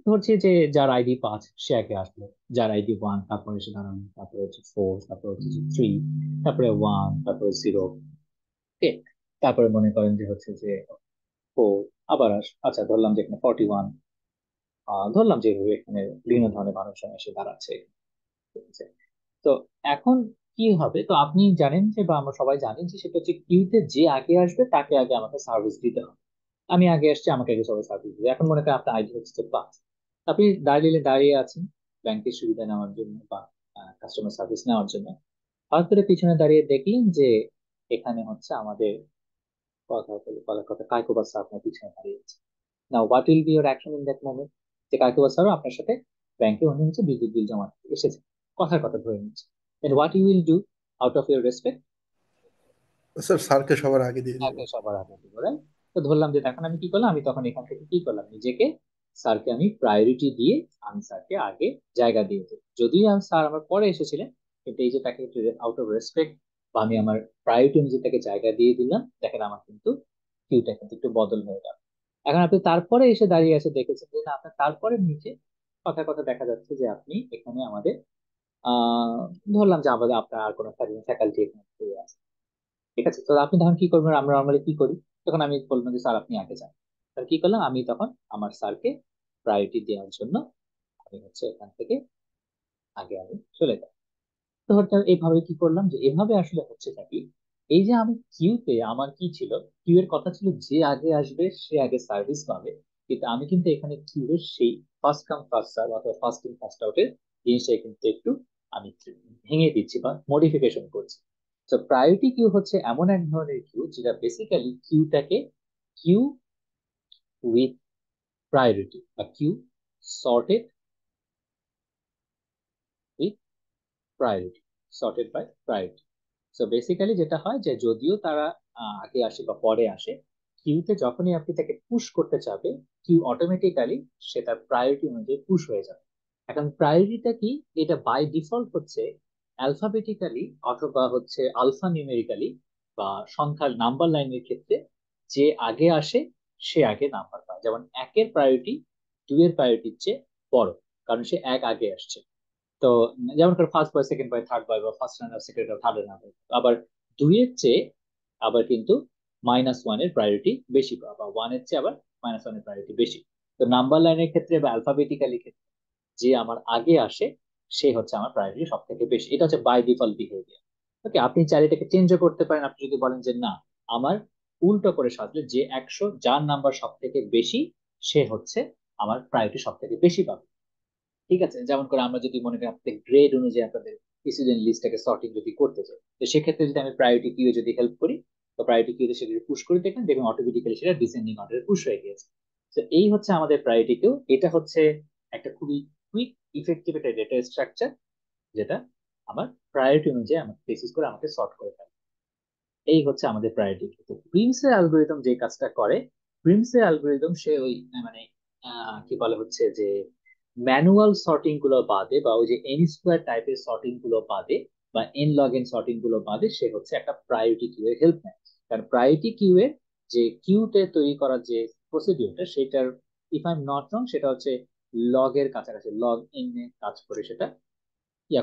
তো হচ্ছে যে যার আইডি 5 সে আগে আসলো, যার আইডি 1 তারপরে সে দাঁড়ানো, তারপরে হচ্ছে 4, তারপরে হচ্ছে 3, তারপরে 1, তারপরে 0, ওকে। তারপরে মনে করেন যে হচ্ছে যে 4 আবার আচ্ছা ধরলাম যে এখানে 41, ধরলাম যে এখানে বিভিন্ন ধরনের মানুষজন এসে দাঁড়াচ্ছে, ঠিক আছে। তো এখন কি হবে, তো আপনি জানেন যে, বা আমরা সবাই জানি যে সেটা হচ্ছে কিউতে যে আগে আসবে তাকে আগে আমাকে সার্ভিস দিতে হবে। আমি আগে আসছি, আমাকে আগে সবাই সার্ভিস দিবে। এখন মনে করেন আপনার আইডি হচ্ছে 5, আপনি দাঁড়িয়ে আছেন ব্যাংকের সুবিধা নেওয়ার জন্য বা কাস্টমার সার্ভিস নেওয়ার জন্য। হঠাৎ করে পিছনে দাঁড়িয়ে দেখলেন যে এখানে হচ্ছে আমাদের বলার কথা কাইকোবাস স্যার আপনার পিছনে দাঁড়িয়ে আছে। Now what will be your action in that moment? যে কাইকোবাস স্যারও আপনার সাথে ব্যাংকে উনি হচ্ছে বিদ্যুৎ বিল জমা দিতে এসেছে, কথার কথা ধরে নিচ্ছে, then what you will do out of your respect? Sir স্যারকে সবার আগে দিয়ে দিব। তাকে সবার আগে দিব, right? তো ধরলাম যে এখন আমি কি করলাম, আমি তখন এখান থেকে কি করলাম, নিজেকে স্যারকে আমি প্রায়োরিটি দিয়ে আমি স্যারকে আগে জায়গা দিয়ে দিই, যদিও আমি স্যার আমার পরে এসেছিলেন, কিন্তু এই যে তাকে আউট অফ রেসপেক্ট বা আমি আমার প্রায়োরিটি অনুযায়ী তাকে জায়গা দিয়ে দিলাম, দেখেন আমার কিন্তু কিউটা কিন্তু একটু বদল হয়ে গেল। এখন আপনি তারপরে এসে দাঁড়িয়ে আছে দেখেছেন যে না, আপনার তারপরে নিচে কথার কথা দেখা যাচ্ছে যে আপনি এখানে আমাদের আহ ধরলাম যে আমাদের আপনার আর কোনো ফ্যাকাল্টি এখানে পেয়ে আছে, ঠিক আছে। তো আপনি তখন কি করবেন, আমরা নর্মালি কি করি, তখন আমি বললাম যে স্যার আপনি আগে যান। তাহলে কি করলাম, আমি তখন আমার স্যারকে প্রায়োরিটি দেওয়ার জন্য আমি হচ্ছে এখান থেকে আগে আমি চলে যাই। তো হচ্ছে এইভাবে কি করলাম, যে এভাবে আসলে হচ্ছে থাকি, এই যে আমি কিউতে আমার কি ছিল, কিউ এর কথা ছিল যে আগে আসবে সে আগে সার্ভিস পাবে, কিন্তু আমি কিন্তু এখানে কিউ এর সেই ফার্স্ট কাম ফার্স্ট সার্ভ অথবা ফার্স্ট ইন ফার্স্ট আউটের জিনিসটা কিন্তু একটু আমি ভেঙে দিচ্ছি বা মডিফিকেশন করছি। তো প্রায়োরিটি কিউ হচ্ছে এমন এক ধরনের কিউ যেটা বেসিক্যালি কিউটাকে কিউ উইথ প্রায়োরিটি বা queue sorted with priority, sorted by priority. So basically যেটা হয় যে যদিও তারা আগে আসে বা পরে আসে, কিউতে যখনই আপনি তাকে পুশ করতে চাবে, কিউ অটোমেটিক্যালি সেটা প্রায়োরিটি অনুযায়ী পুশ হয়ে যাবে। এখন প্রায়োরিটিটা কি, এটা বাই ডিফল্ট হচ্ছে অ্যালফাবেটিক্যালি অথবা হচ্ছে আলফা নিউমেরিক্যালি বা সংখ্যার নাম্বার লাইনের ক্ষেত্রে যে আগে আসে সে আগে নাম্বার পায়। যেমন 1-এর প্রায়োরিটি 2-এর প্রায়োরিটির চেয়ে বড়, কারণ সে এক আগে আসছে। তো যেমন করে first boy, second boy, third boy, বা first runner, second runner, third runner. আবার 2-এর চেয়ে আবার কিন্তু -1-এর প্রায়োরিটি বেশি পাওয়া, বা 1-এর চেয়ে আবার -1-এর প্রায়োরিটি বেশি। তো নাম্বার লাইনের ক্ষেত্রে বা অ্যালফাবেটিক্যালি ক্ষেত্রে যে আমার আগে আসে সে হচ্ছে আমার প্রায়োরিটি সব থেকে বেশি। এটা হচ্ছে বাই ডিফল্ট বিহেভিয়ার। ওকে, আপনি চাইলে এটাকে চেঞ্জও করতে পারেন। আপনি যদি বলেন যে না, আমার উল্টো করে সাজলে যে 100 যার নাম্বার সব থেকে বেশি সে হচ্ছে আমার প্রায়োরিটি সব থেকে বেশি পাবে, ঠিক আছে। যেমন করে আমরা যদি মনে করি আপনাদের গ্রেড অনুযায়ী আপনাদের স্টুডেন্ট লিস্টটাকে সর্টিং যদি করতে চাই, তো সেক্ষেত্রে যদি আমি প্রায়োরিটি কিউ যদি হেল্প করি, তো প্রায়োরিটি কিউ সেটা পুশ করে দেখেন, দেখবেন অটোমেটিক্যালি সেটা ডিসেন্ডিং অর্ডারে পুশ হয়ে গিয়েছে। তো এই হচ্ছে আমাদের প্রায়োরিটি কিউ। এটা হচ্ছে একটা খুবই কুইক ইফেক্টিভ একটা ডেটা স্ট্রাকচার, যেটা আমার প্রায়োরিটি অনুযায়ী আমাকে বেসিস করে আমাকে সর্ট করে থাকে। এই হচ্ছে আমাদের প্রায়োরিটি কিউ। তো প্রিমসের অ্যালগোরিদম যে কাজটা করে, প্রিমসের অ্যালগোরিদম সে ওই মানে কি বলে হচ্ছে যে ম্যানুয়াল সর্টিং গুলো বাদে বা ওই যে এন স্কোয়ার টাইপের সর্টিং গুলো বাদে বা এন লগ এন সর্টিং গুলো বাদে সে হচ্ছে একটা প্রায়োরিটি কিউ এর হেল্প নেয়। কারণ প্রায়োরিটি কিউ এর যে কিউতে তৈরি করার যে প্রসিডিউরটা সেটার, ইফ আই এম নট রং, সেটা হচ্ছে লগ এর কাছাকাছি, লগ এন এ কাজ করে সেটা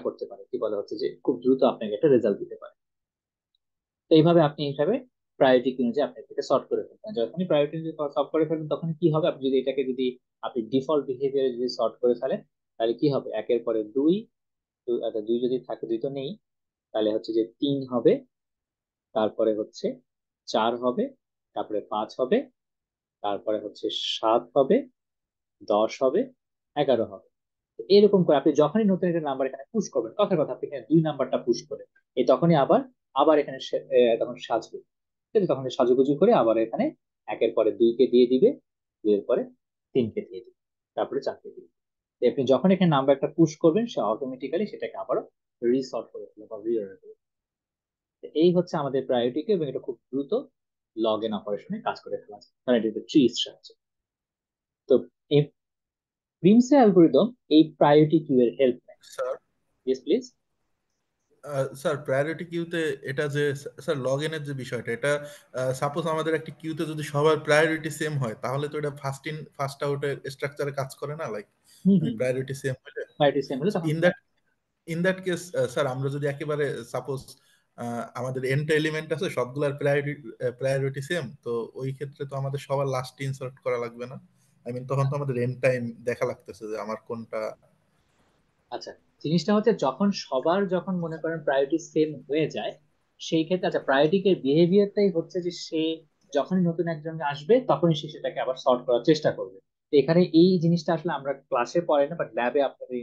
করতে পারে, কি বলে হচ্ছে যে খুব দ্রুত আপনাকে একটা রেজাল্ট দিতে পারে। তো এইভাবে আপনি এইভাবে প্রায়োরিটি কিউ অনুযায়ী আপনি এটাকে সর্ট করে ফেলবেন। যখনই প্রায়োরিটি সর্ট করে ফেলবেন তখন কি হবে, আপনি যদি এটাকে যদি আপনি ডিফল্ট বিহেভিয়ারে যদি সর্ট করে ফেলেন, তাহলে কি হবে, একের পরে দুই, আচ্ছা দুই যদি থাকে, দুই তো নেই, তাহলে হচ্ছে যে তিন হবে, তারপরে হচ্ছে চার হবে, তারপরে পাঁচ হবে, তারপরে হচ্ছে সাত হবে, 10 হবে, 11 হবে। তো এরকম করে আপনি যখনই নতুন একটা নাম্বার এখানে পুশ করবেন, কথার কথা আপনি এখানে দুই নাম্বারটা পুশ করেন, এই তখনই আবার আবার এখানে তখন সাজবে, ঠিক আছে? তখন সাজুগুজু করে আবার এখানে একের পরে দুইকে দিয়ে দিবে, দুইয়ের পরে তিনকে দিয়ে দিবে, তারপরে চারকে দিবে। তো আপনি যখন এখানে নাম্বারটা পুশ করবেন সে অটোমেটিক্যালি সেটাকে আবারও রিসর্ট করে ফেলবে বা রিঅর্ডার করবে। তো এই হচ্ছে আমাদের প্রায়োরিটি কিউ, এবং এটা খুব দ্রুত লগ ইন অপারেশনে কাজ করে ফেলা যায়, কারণ এটা ট্রি স্ট্রাকচার। তো এই প্রিমসে অ্যালগোরিদম এই প্রায়োরিটি কিউ এর হেল্প নেয়। Sir yes please. Sir priority কিউতে এটা যে স্যার লগ ইনের যে বিষয়টা, এটা সাপোজ আমাদের একটা কিউতে যদি সবার প্রায়োরিটি সেম হয় তাহলে তো এটা ফার্স্ট ইন ফার্স্ট আউটের স্ট্রাকচারে কাজ করে না, লাইক হুম মানে হুম। প্রায়োরিটি সেম হলে। প্রায়োরিটি সেম হলে তখন ইন দ্যাট কেস স্যার আমরা যদি একেবারে সাপোজ আমাদের এনটা এলিমেন্ট আছে সবগুলার প্রায়োরিটি সেম, তো ওই ক্ষেত্রে তো আমাদের সবার লাস্ট ইনসার্ট করা লাগবে না? আই মিন তখন তো আমাদের এন্ড টাইম দেখা লাগতেছে যে আমার কোনটা। আচ্ছা, জিনিসটা হচ্ছে যখন সবার যখন মনে করেন প্রায়োরিটি সেম হয়ে যায়, সেই ক্ষেত্রে আচ্ছা প্রায়োরিটির বিহেভিয়ারটাই হচ্ছে যে সে যখনই নতুন একজন আসবে তখনই সে সেটাকে আবার সর্ট করার চেষ্টা করবে। তো এখানে এই জিনিসটা আসলে আমরা ক্লাসে পড়াই না, বাট ল্যাবে আপনাদের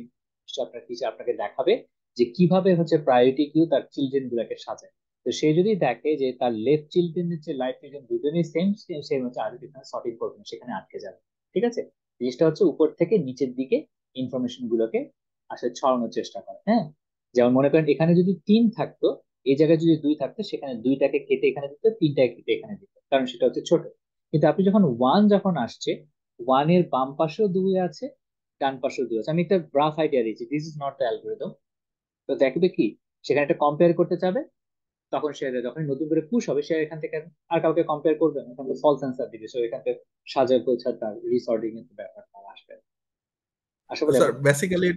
আপনার টিচার আপনাকে দেখাবে যে কিভাবে হচ্ছে প্রায়োরিটি কিউ তার চিলড্রেন গুলাকে সাজায়। তো সে যদি দেখে যে তার লেফট চিলড্রেনের যে রাইট চিলড্রেন দুজনেই সেম, সে হচ্ছে আর এখানে সর্টিং করবে না, সেখানে আটকে যাবে। ঠিক আছে, জিনিসটা হচ্ছে উপর থেকে নিচের দিকে ইনফরমেশন গুলোকে আসলে ছড়ানোর চেষ্টা করে। হ্যাঁ, যেমন মনে করেন এখানে যদি তিন থাকতো, এই জায়গায় যদি দুই থাকতো, সেখানে দুইটাকে কেটে এখানে দিত, তিনটাকে কেটে এখানে দিত, কারণ সেটা হচ্ছে ছোট। কিন্তু আপনি যখন ওয়ান যখন আসছে, ওয়ানের বাম পাশেও দুই আছে, ডান পাশেও দুই আছে। আমি একটা গ্রাফ আইডিয়া দিচ্ছি, this is not the algorithm. তো দেখবে কি, সেখানে একটা কম্পেয়ার করতে চাবে, তখন সে যখন নতুন করে পুশ হবে সে এখান থেকে আর কাউকে কম্পেয়ার করবে না, এখান থেকে ফলস অ্যান্সার দিবে, সো এখান থেকে সাজায় গোছা তার রিসর্টিং এর ব্যাপারটা আসবে। আশা করি স্যার আপনি বেসিক্যালি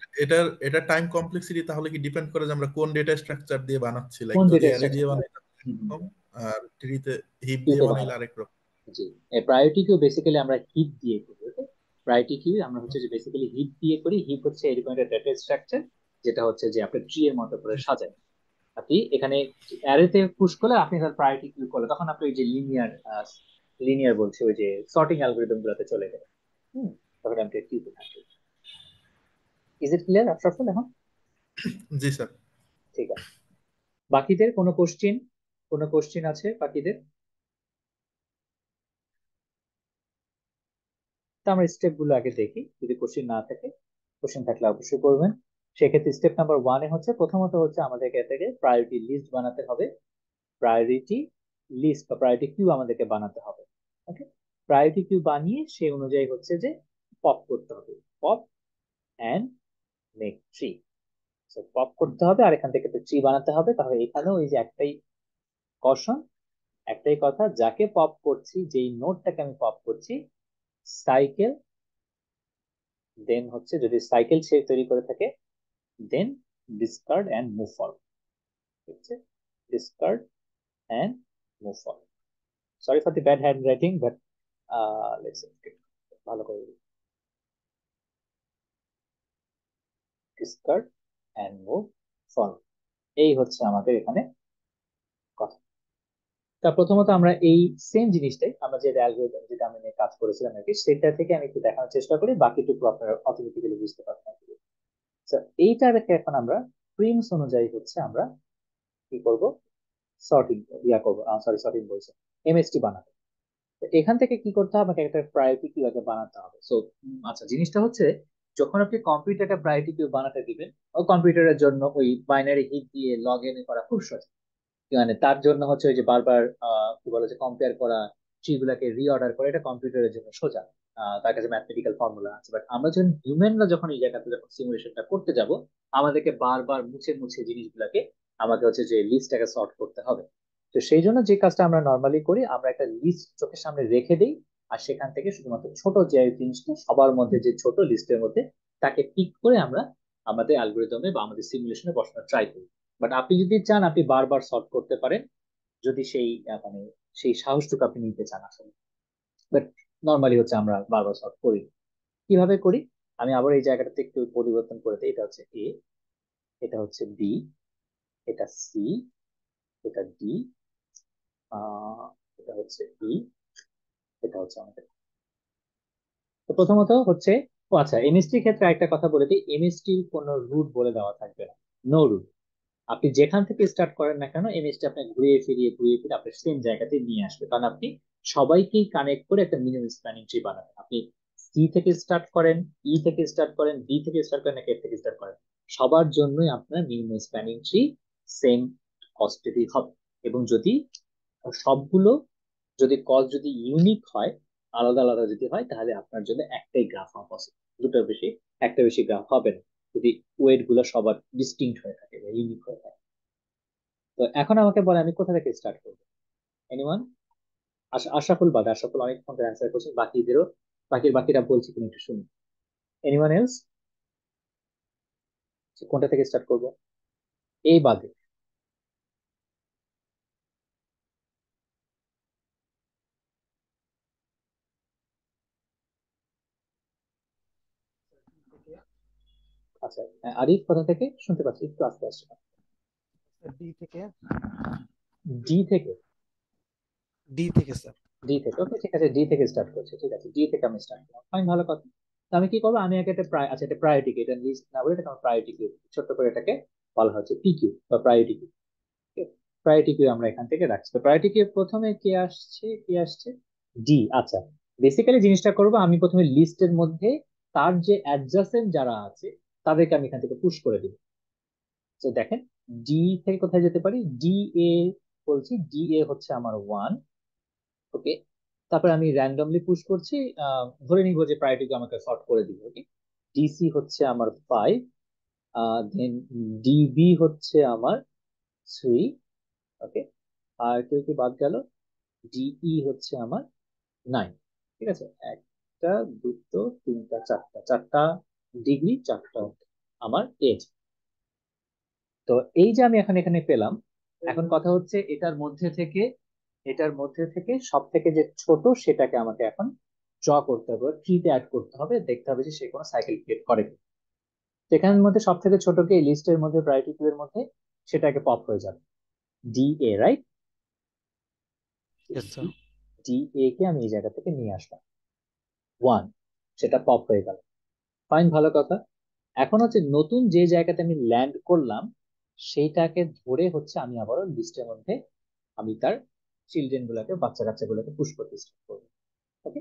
এটা টাইম কমপ্লেক্সিটি তাহলে কি ডিপেন্ড করে যে আমরা কোন ডেটা স্ট্রাকচার দিয়ে বানাচ্ছি, লাইক কোন যদি ডেটা অ্যারে দিয়ে স্ট্রাকচার। বানাই তাহলে একরকম, আর ট্রিতে হিপ দিয়ে কিউতে বানাইলে বানাবো। আরেক রকম। জি, এই প্রায়োরিটি কিউ বেসিক্যালি আমরা হিপ দিয়ে করি। ওকে, প্রায়োরিটি কিউ আমরা হচ্ছে যে বেসিক্যালি হিপ দিয়ে করি। হিপ হচ্ছে এরকম একটা ডেটা স্ট্রাকচার যেটা হচ্ছে যে আপনি ট্রি এর মতো করে সাজায়। আপনি এখানে অ্যারেতে পুশ করলে আপনি তার প্রায়োরিটি কিউ করলে তখন আপনি ওই যে লিনিয়ার বলছে ওই যে সর্টিং অ্যালগোরিদম গুলোতে চলে গেলে, হুম, তখন আপনি কিউতে থাকবে। ইজ ইট ক্লিয়ার আশরাফুল এখন? জি স্যার। ঠিক আছে, বাকিদের কোনো কোশ্চিন আছে বাকিদের? তা আমরা স্টেপ গুলো আগে দেখি, যদি কোশ্চিন না থাকে, কোশ্চিন থাকলে অবশ্যই করবেন। সেক্ষেত্রে স্টেপ নাম্বার ওয়ানে হচ্ছে প্রথমত হচ্ছে আমাদেরকে থেকে প্রায়োরিটি লিস্ট বানাতে হবে। প্রায়োরিটি লিস্ট বা প্রায়োরিটি কিউ আমাদেরকে বানাতে হবে। ওকে, প্রায়োরিটি কিউ বানিয়ে সেই অনুযায়ী হচ্ছে যে পপ করতে হবে, pop and make tree. Pop করতে হবে আর এখান থেকে ট্রি বানাতে হবে। তাহলে এখানেও এই যে একটাই কশন, একটাই কথা, যাকে পপ করছি, যেই নোটটাকে আমি পপ করছি, সাইকেল, দেন হচ্ছে যদি সাইকেল সে তৈরি করে থাকে, দেন ডিসকার্ড অ্যান্ড মুভ ফরওয়ার্ড। ঠিক আছে, discard and move forward. Sorry for the bad hand writing, but let's ভালো করে ডিসকার্ড অ্যান্ড মুভ ফরওয়ার্ড। এই হচ্ছে আমাদের এখানে কথা। তা প্রথমত আমরা এই সেম জিনিসটাই আমরা যে অ্যালগরিদম যেটা আমি নিয়ে কাজ করেছিলাম আর কি, সেটা থেকে আমি একটু দেখানোর চেষ্টা করি, বাকিটুকু আপনারা অটোমেটিক্যালি বুঝতে পারবেন। তো এইটাকে এখন আমরা প্রিমস অনুযায়ী হচ্ছে আমরা কি করব, সর্টিং করবো, সরি সর্টিং বলছে, এমএসটি বানাবো। তো এখান থেকে কি করতে হবে, আমাকে একটা প্রায়োরিটি কিউ আগে বানাতে হবে। সো আচ্ছা, জিনিসটা হচ্ছে যখন আপনি কম্পিউটারটা প্রায়োরিটি কিউ বানাতে দিবেন, ও কম্পিউটারের জন্য ওই বাইনারি হিট দিয়ে লগ ইন করা খুব সহজ। মানে তার জন্য হচ্ছে ওই যে বারবার কি বলে যে কম্পেয়ার করা, সেগুলাকে রিঅর্ডার করা, এটা কম্পিউটারের জন্য সোজা। তার কাছে ম্যাথমেটিক্যাল ফর্মুলা আছে, বাট আমরা যখন হিউম্যানরা যখন এই জায়গাতে যখন সিমুলেশনটা করতে যাব, আমাদেরকে বারবার মুছে মুছে জিনিসগুলাকে আমাকে হচ্ছে যে লিস্টটাকে সর্ট করতে হবে। তো সেই জন্য যে কাজটা আমরা নর্মালি করি, আমরা একটা লিস্ট চোখের সামনে রেখে দিই, আর সেখান থেকে শুধুমাত্র ছোট যে জিনিসটা সবার মধ্যে যে ছোট লিস্টের মধ্যে, তাকে পিক করে আমরা আমাদের অ্যালগোরিদমে বা আমাদের সিমুলেশনে বসানোর ট্রাই করি। বাট আপনি যদি চান আপনি বারবার সলভ করতে পারেন, যদি সেই মানে সেই সাহসটুকু আপনি নিতে চান আসলে। বাট নর্মালি হচ্ছে আমরা বারবার সলভ করি। কিভাবে করি, আমি আবার এই জায়গাটাতে একটু পরিবর্তন করে দিই। এটা হচ্ছে এ, এটা হচ্ছে বি, এটা সি, এটা ডি, এটা হচ্ছে ই, এটা হচ্ছে আমাদের। তো প্রথমত হচ্ছে, ও আচ্ছা, এমএসটি ক্ষেত্রে একটা কথা বলে দিই, এমএসটি কোনো রুট বলে দেওয়া থাকবে না, নো রুট। আপনি যেখান থেকে স্টার্ট করেন না কেন, এমএসটি আপনি ঘুরিয়ে ফিরিয়ে আপনার সেম জায়গাতে নিয়ে আসবে, কারণ আপনি সবাইকেই কানেক্ট করে একটা মিনিমাম স্প্যানিং ট্রি বানাবেন। আপনি সি থেকে স্টার্ট করেন, ই থেকে স্টার্ট করেন, ডি থেকে স্টার্ট করেন, কে থেকে স্টার্ট করেন, সবার জন্যই আপনার মিনিমাম স্প্যানিং ট্রি সেম কস্টেরই হবে। এবং যদি সবগুলো যদি কস্ট যদি ইউনিক হয়, আলাদা আলাদা যদি হয়, তাহলে আপনার জন্য একটাই গ্রাফ হওয়া পসিবল, দুটোর বেশি, একটা বেশি গ্রাফ হবে না, যদি ওয়েট গুলো সবার ডিস্টিংক্ট হয়ে থাকে বা ইউনিক হয়ে থাকে। তো এখন আমাকে বলে আমি কোথা থেকে স্টার্ট করবো? এনিওয়ান? আশরাফুল বাদে, আশরাফুল অনেকক্ষণ অ্যান্সার করছেন, বাকিদেরও বাকিরা বলছি তুমি একটু শুনি। Anyone else? কোনটা থেকে স্টার্ট করবো এই বাদে? আচ্ছা, আরিফ কোথা থেকে শুনতে পাচ্ছি, একটু আস্তে আস্তে। ডি থেকে। ডি থেকে? ডি থেকে স্যার। ডি থেকে, ওকে ঠিক আছে, ডি থেকে স্টার্ট করছি, ঠিক আছে, ডি থেকে আমি স্টার্ট করলাম, ফাইন, ভালো কথা। তো আমি কি করবো, আমি আগে একটা আচ্ছা, এটা প্রায়োরিটি কি, এটা লিস্ট না বলে এটাকে প্রায়োরিটি কিউ, ছোট্ট করে এটাকে বলা হচ্ছে পি কিউ বা প্রায়োরিটি কিউ। প্রায়োরিটি কিউ আমরা এখান থেকে রাখছি। তো প্রায়োরিটি কিউ প্রথমে কি আসছে ডি। আচ্ছা, বেসিক্যালি জিনিসটা করবো, আমি প্রথমে লিস্টের মধ্যে তার যে অ্যাডজাসেন্ট যারা আছে তাদেরকে আমি এখান থেকে পুশ করে দিব। তো দেখেন, ডি থেকে কোথায় যেতে পারি, ডি এ বলছি, ডি এ হচ্ছে আমার 1, ওকে। তারপরে আমি র্যান্ডমলি পুশ করছি, ধরে নিব যে প্রায়োরিটি আমাকে সর্ট করে দিবে, ওকে। ডিসি হচ্ছে আমার 5, দেন ডিবি হচ্ছে আমার 3, ওকে। আর কেউ কি বাদ গেল? ডিই হচ্ছে আমার 9, ঠিক আছে। একটা, দুটো, তিনটা, চারটা, চারটা ডিগ্রি, চারটা আমার এজ। তো এই যে আমি এখন এখানে পেলাম, এখন কথা হচ্ছে এটার মধ্যে থেকে সব থেকে যে ছোট সেটাকে আমাকে এখন ড্র করতে হবে, ট্রিতে অ্যাড করতে হবে, দেখতে হবে যে সে কোনো সাইকেল ক্রিয়েট করে কিনা। সেখানের মধ্যে সব থেকে ছোটকে এই লিস্টের মধ্যে প্রায়োরিটি কিউ এর মধ্যে সেটাকে পপ হয়ে যাবে, D A, right? Yes sir. D A কে আমি এই জায়গা থেকে নিয়ে আসলাম, 1, সেটা পপ হয়ে গেল, ফাইন, ভালো কথা। এখন হচ্ছে নতুন যে জায়গাতে আমি ল্যান্ড করলাম, সেইটাকে ধরে হচ্ছে আমি আবারও লিস্টের মধ্যে আমি তার চিলড্রেন গুলাকে, বাচ্চা কাচ্চা গুলোকে পুশ করতে স্টার্ট করবো, ওকে।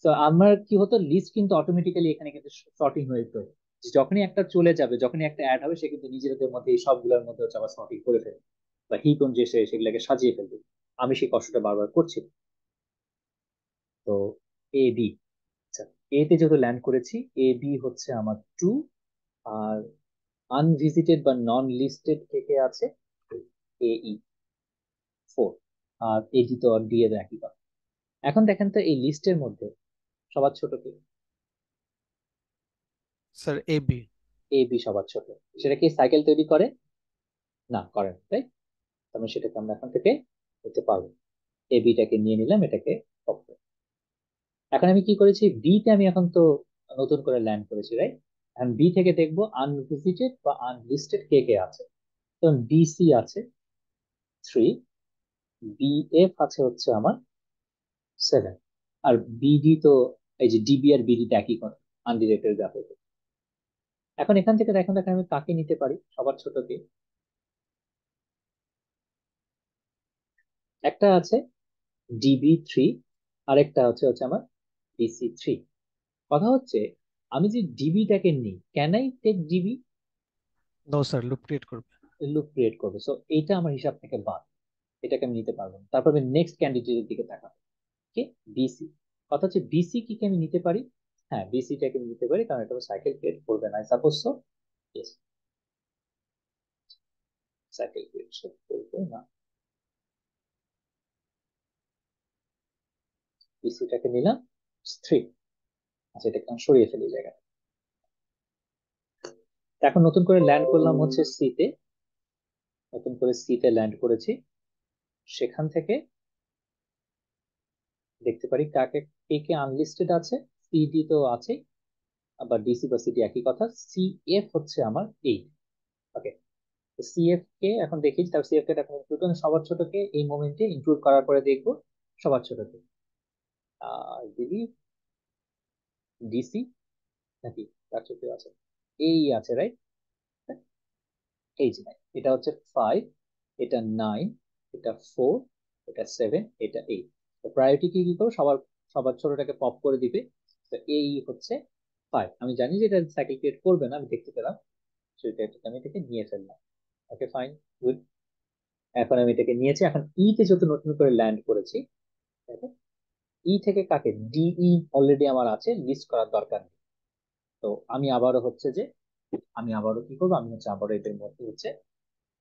তো আমার কি হতো, লিস্ট কিন্তু অটোমেটিক্যালি এখানে কিন্তু সর্টিং হয়ে যেত। যখনই একটা চলে যাবে, যখনই একটা অ্যাড হবে, সে কিন্তু নিজেদের মধ্যে এই সবগুলোর মধ্যে হচ্ছে আবার সর্টিং করে ফেলবে বা হিপ অনুযায়ী সে সেগুলোকে সাজিয়ে ফেলবে। আমি সেই কষ্টটা বারবার করছি। তো এ বি, আচ্ছা, এ তে যেহেতু ল্যান্ড করেছি, এ বি হচ্ছে আমার 2, আর আনভিজিটেড বা নন লিস্টেড কে কে আছে, এই 4, আর এডি তো আর ডি এর একই কথা। এখন দেখেন তো এই লিস্টের মধ্যে সবার ছোট কে? Sir A B. A B সবার ছোট। সেটা কি সাইকেল তৈরি করে? না, করে না, তাই? তাহলে সেটাকে আমরা এখন থেকে করতে পারবো। এ বিটাকে নিয়ে নিলাম, এটাকে পপ করে। এখন আমি কি করেছি, বি তে আমি এখন তো নতুন করে ল্যান্ড করেছি, রাইট? এখন বি থেকে দেখবো আনভিজিটেড বা আনলিস্টেড কে কে আছে। তো বিসি আছে 3, বিএফ আছে হচ্ছে আমার 7, আর বিডি তো, এই যে ডিবি আর বিডি একই কথা, আনডিরেক্টেড গ্রাফে। এখন এখান থেকে দেখেন দেখেন আমি কাকে নিতে পারি সবার ছোটকে? একটা আছে ডিবি 3, আরেকটা হচ্ছে হচ্ছে আমার ডিসি 3। কথা হচ্ছে, আমি যে ডিবিটাকে নিই, can I take DB? No sir, loop create করবে। লুপ ক্রিয়েট করবে, সো এইটা আমার হিসাব থেকে বাদ। এটাকে আমি নিতে পারবো না। তারপর আমি নেক্সট ক্যান্ডিডেটের দিকে তাকাবো, কি বিসি। কথা হচ্ছে বিসি কি আমি নিতে পারি? হ্যাঁ, বিসিটাকে আমি নিতে পারি, কারণ এটা সাইকেল ক্রিয়েট করবে না, suppose so yes, cycle create করবে না। বিসিটাকে নিলাম 3। আচ্ছা, এটাকে আমি সরিয়ে ফেলি জায়গা। এখন নতুন করে ল্যান্ড করলাম হচ্ছে সিতে, নতুন করে সিতে ল্যান্ড করেছি। সেখান থেকে দেখতে পারি কাকে, কে কে আনলিস্টেড আছে। সিডি তো আছে, আবার ডিসি বা সিডি একই কথা। সিএফ হচ্ছে আমার 8। ওকে, সিএফ কে এখন দেখি, তার সিএফ কে এখন ইনক্লুড করেন, সবার ছোটকে এই মোমেন্টে ইনক্লুড করার পরে দেখবো সবার ছোটকে। দিদি ডিসি নাকি তার ছোট আছে, এই আছে রাইট, এই যে এটা হচ্ছে 5, এটা 9, এটা 4, এটা 7, এটা 8। তো প্রায়োরিটি কি কি করবো, সবার সবার ছোটটাকে পপ করে দিবে। তো এই হচ্ছে 5। আমি জানি যে এটা সাইকেল ক্রিয়েট করবে না, আমি দেখতে পেলাম, সেটা আমি এটাকে নিয়ে ফেললাম। Okay fine, good. এখন আমি এটাকে নিয়েছি। এখন তে যত নতুন করে ল্যান্ড করেছি, থেকে কাকে, ডিই অলরেডি আমার আছে, লিস্ট করার দরকার নেই। তো আমি আবারও হচ্ছে যে, আমি আবারও কি করবো, আমি হচ্ছে আবারও এদের মধ্যে হচ্ছে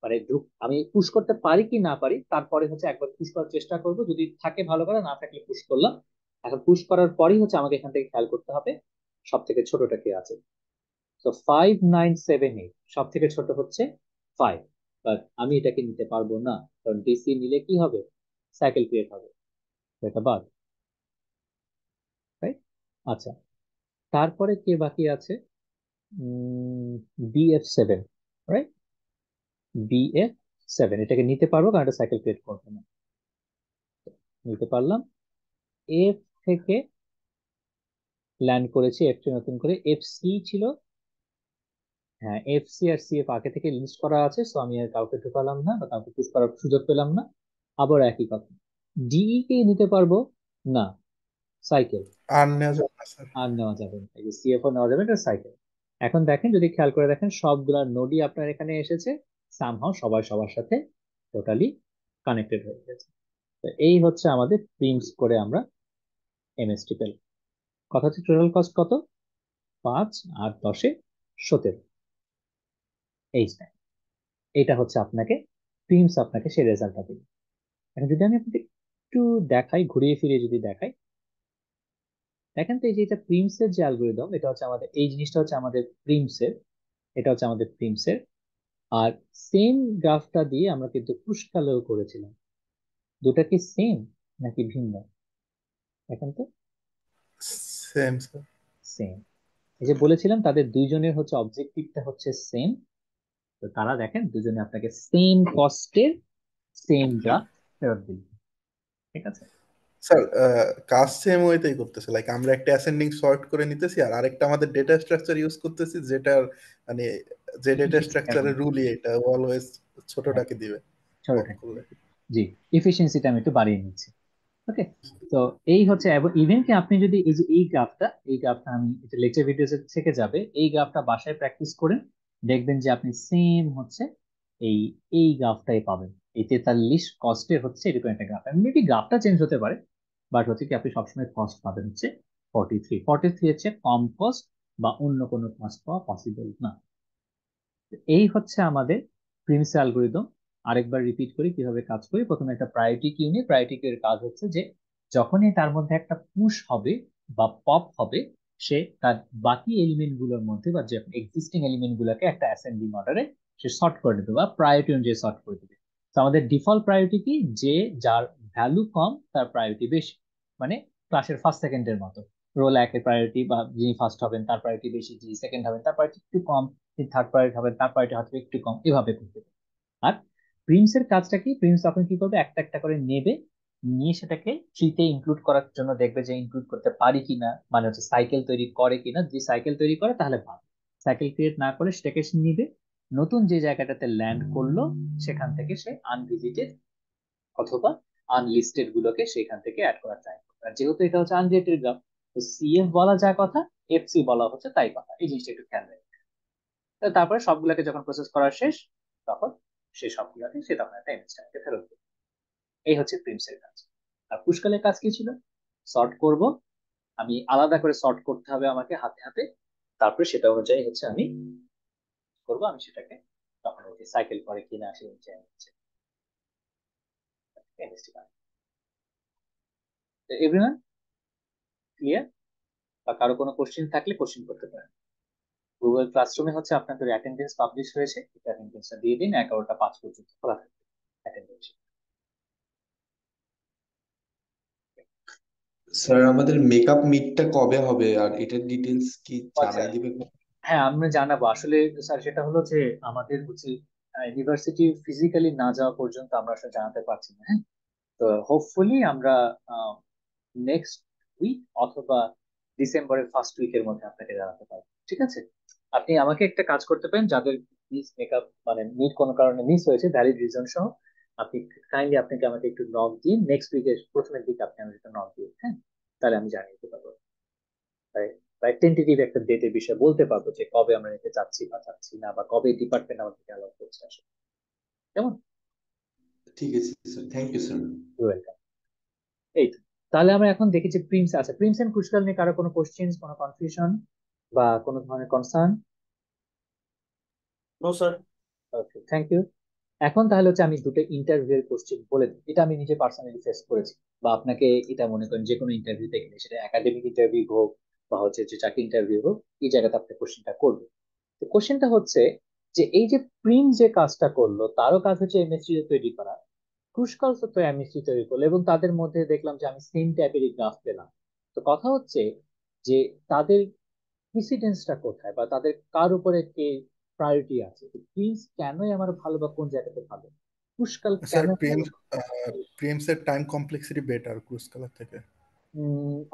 মানে আমি পুশ করতে পারি কি না পারি, তারপরে হচ্ছে একবার পুশ করার চেষ্টা করব, যদি থাকে ভালো করে, না থাকলে পুশ করলাম। এখন পুশ করার পরই হচ্ছে আমাকে এখান থেকে খেয়াল করতে হবে সব থেকে ছোটটা কে আছে। তো 5, 9, 7, 8, সব থেকে ছোট হচ্ছে 5। বাট আমি এটাকে নিতে পারবো না, কারণ ডিসি নিলে কি হবে, সাইকেল ক্রিয়েট হবে, এটা বাদ। রাইট? আচ্ছা, তারপরে কে বাকি আছে, BF7, রাইট, BF7 এটাকে নিতে পারবো, কারণ এটা সাইকেল ক্রিয়েট করবে না। নিতে পারলাম। এফ থেকে ল্যান্ড করেছি, এফ নতুন করে, এফসি ছিল, হ্যাঁ এফসি আর সিএফ আগে থেকে লিস্ট করা আছে, সো আমি আর কাউকে ঢুকালাম না বা কাউকে পুশ করার সুযোগ পেলাম না। আবার একই কথা, ডিই কে নিতে পারবো না, সাইকেল আর নেওয়া যাবে না স্যার। আর নেওয়া যাবে না, এই যে সিএফও নেওয়া যাবে না, সাইকেল। এখন দেখেন, যদি খেয়াল করে দেখেন, সবগুলা নোডই আপনার এখানে এসেছে, সামহাও সবাই সবার সাথে টোটালি কানেক্টেড হয়ে গেছে। তো এই হচ্ছে আমাদের প্রিমস করে আমরা এমএসটি পেল। কথা হচ্ছে টোটাল কস্ট কত, 5 আর 10 17, এই যে এটা হচ্ছে আপনাকে প্রিমস আপনাকে সেই রেজাল্টটা দিবে। এখন যদি আমি আপনাকে একটু দেখাই, ঘুরিয়ে ফিরিয়ে যদি দেখাই, দেখেন তো এই যে এটা প্রিমসের যে অ্যালগোরিদম, এটা হচ্ছে আমাদের, এই জিনিসটা হচ্ছে আমাদের প্রিমসের, এটা হচ্ছে আমাদের প্রিমসের। আর সেম গ্রাফটা দিয়ে আমরা কিন্তু পুশকালেও করেছিলাম। দুটা কি সেম নাকি ভিন্ন, দেখেন তো। Same sir. সেম, এই যে বলেছিলাম তাদের দুইজনের হচ্ছে অবজেক্টিভটা হচ্ছে সেম। তো তারা দেখেন দুজনে আপনাকে সেম কস্টের সেম গ্রাফ ফেরত দিল। ঠিক আছে, স্যার কাজ সেম ওয়েতেই করতেছে, লাইক আমরা একটা অ্যাসেন্ডিং সর্ট করে নিতেছি আর আরেকটা আমাদের ডেটা স্ট্রাকচার ইউজ করতেছি, যেটার মানে যে ডেটা স্ট্রাকচারের রুলই এটা অলওয়েজ ছোটটাকে দিবে পপ ছোটটাকে, করলে। জি, এফিসিয়েন্সিটা আমি একটু বাড়িয়ে নিচ্ছি। ওকে, তো এই হচ্ছে, এবং ইভেন কি আপনি যদি এই যে এই গ্রাফটা আমি এটা লেকচার ভিডিও থেকে যাবে, এই গ্রাফটা বাসায় প্র্যাকটিস করেন, দেখবেন যে আপনি সেম হচ্ছে এই এই গ্রাফটাই পাবেন। এই 43 কস্টের হচ্ছে এরকম একটা গ্রাফ, মেবি গ্রাফটা চেঞ্জ হতে পারে, বাট হচ্ছে কি আপনি সবসময় কস্ট পাবেন হচ্ছে 43 হচ্ছে কম কস্ট, বা অন্য কোনো কস্ট পাওয়া পসিবল না। এই হচ্ছে আমাদের প্রিমস অ্যালগোরিদম। আরেকবার রিপিট করি কিভাবে কাজ করি। প্রথমে একটা প্রায়োরিটি কিউ নিয়ে, প্রায়োরিটি কিউ এর কাজ হচ্ছে যে যখনই তার মধ্যে একটা পুশ হবে বা পপ হবে, সে তার বাকি এলিমেন্ট গুলোর মধ্যে বা যে এক্সিস্টিং এলিমেন্ট গুলোকে একটা অ্যাসেন্ডিং অর্ডারে সে সর্ট করে দেবে বা প্রায়োরিটি অনুযায়ী সর্ট করে দেবে। তো আমাদের ডিফল্ট প্রায়োরিটি কি, যে যার ভ্যালু কম তার প্রায়োরিটি বেশি, মানে ক্লাসের ফার্স্ট সেকেন্ডের মতো, রোল একের প্রায়োরিটি বা যিনি ফার্স্ট হবেন তার প্রায়োরিটি বেশি, যিনি সেকেন্ড হবেন তার প্রায়োরিটি একটু কম, তিনি থার্ড প্রায়োরিটি হবেন তার প্রায়োরিটি হয়তো একটু কম, এভাবে করতে হবে। আর প্রিমস এর কাজটা কি, প্রিমস তখন কি করবে, একটা একটা করে নেবে, নিয়ে সেটাকে ট্রিতে ইনক্লুড করার জন্য দেখবে যে ইনক্লুড করতে পারি কিনা, মানে হচ্ছে সাইকেল তৈরি করে কিনা। যদি সাইকেল তৈরি করে তাহলে ভালো, সাইকেল ক্রিয়েট না করে সেটাকে সে নিবে, নতুন যে জায়গাটাতে ল্যান্ড করলো সেখান থেকে সে আনভিজিটেড অথবা আনলিস্টেড গুলোকে সেখান থেকে অ্যাড করা ট্রাই করবে। আর যেহেতু এটা হচ্ছে আনরিলেটেড গ্রাফ, তো সিএফ বলা যায় কথা, এফসি বলা হচ্ছে তাই কথা, এই জিনিসটা একটু খেয়াল রাখবে। তো তারপরে সবগুলোকে যখন প্রসেস করা শেষ, তখন সে সবগুলোকে সে তখন একটা ইনস্ট্যান্টে ফেরত দেবে। এই হচ্ছে প্রিমসের কাজ। আর পুষ্কালের কাজ কি ছিল? সর্ট করব, আমি আলাদা করে সর্ট করতে হবে আমাকে হাতে হাতে, তারপরে সেটা অনুযায়ী হচ্ছে আমি করবো, আমি সেটাকে তখন সাইকেল করে কিনা সেই অনুযায়ী হচ্ছে এভরিওয়ান ক্লিয়ার? বা কারো কোনো কোশ্চেন থাকলে কোশ্চেন করতে পারেন। গুগল ক্লাসরুমে হচ্ছে আপনাদের অ্যাটেন্ডেন্স পাবলিশ হয়েছে, অ্যাটেন্ডেন্সটা দিয়ে দিন, 11টা 5 পর্যন্ত খোলা থাকবে অ্যাটেন্ডেন্স। স্যার আমাদের মেকআপ মিটটা কবে হবে আর এটার ডিটেলস কি আচ্ছা, জানাই দিবে? হ্যাঁ আমি জানাবো আসলে স্যার। সেটা হলো যে আমাদের হচ্ছে ইউনিভার্সিটি ফিজিক্যালি না যাওয়া পর্যন্ত আমরা আসলে জানাতে পারছি না। হ্যাঁ, তো হোপফুলি আমরা নেক্সট উইক অথবা ডিসেম্বরের ফার্স্ট উইকের মধ্যে আপনাকে জানাতে পারবো, ঠিক আছে? আপনি আমাকে একটা কাজ করতে পারেন, যাদের মিস মেকআপ মানে মিট কোনো কারণে মিস হয়েছে ভ্যালিড রিজন সহ, আপনি কাইন্ডলি আপনাকে আমাকে একটু নক দিন নেক্সট উইকের প্রথমের দিকে, আপনি আমাকে একটা নক দিন, হ্যাঁ? তাহলে আমি জানিয়ে দিতে পারবো, তাই তাই টেন্টেটিভ একটা ডেটের বিষয়ে বলতে পারবো যে কবে আমরা নিতে চাচ্ছি বা চাচ্ছি না, বা কবে ডিপার্টমেন্ট আমাদেরকে অ্যালাউ করছে আসলে। কেমন? ঠিক আছে sir, thank you sir. Welcome. এই তো, তাহলে আমরা এখন দেখি যে প্রিন্স আছে, প্রিন্স এন্ড ক্রুশকাল নিয়ে কারো কোনো কোশ্চেন, কোনো কনফিউশন বা কোনো ধরনের concern? No sir. Okay, thank you. এখন তাহলে হচ্ছে আমি দুটো ইন্টারভিউ এর কোশ্চেন বলে দিই, এটা আমি নিজে পার্সোনালি ফেস করেছি, বা আপনাকে এটা মনে করেন যে কোনো ইন্টারভিউতে গেলে, সেটা একাডেমিক ইন্টারভিউ হোক বা হচ্ছে যে চাকরি ইন্টারভিউ হোক, এই জায়গাতে আপনি কোশ্চেনটা করবেন। তো কোশ্চেনটা হচ্ছে যে এই যে প্রিন্স যে কাজটা করলো, তারও কাজ হচ্ছে এমএসজি তৈরি করা, ক্রুশকালস তো এমএসজি তৈরি করলো, এবং তাদের মধ্যে দেখলাম যে আমি সেম টাইপেরই গ্রাফ পেলাম। তো কথা হচ্ছে যে তাদের প্রিসিডেন্সটা কোথায়, বা তাদের কার উপরে কে প্রায়োরিটি আছে? প্রিন্স কেনই আমার ভালো, বা কোন জায়গাতে ভালো? পুষ্কাল স্যার কেন ভালো? প্রিমসের time complexity better Kruskal থেকে।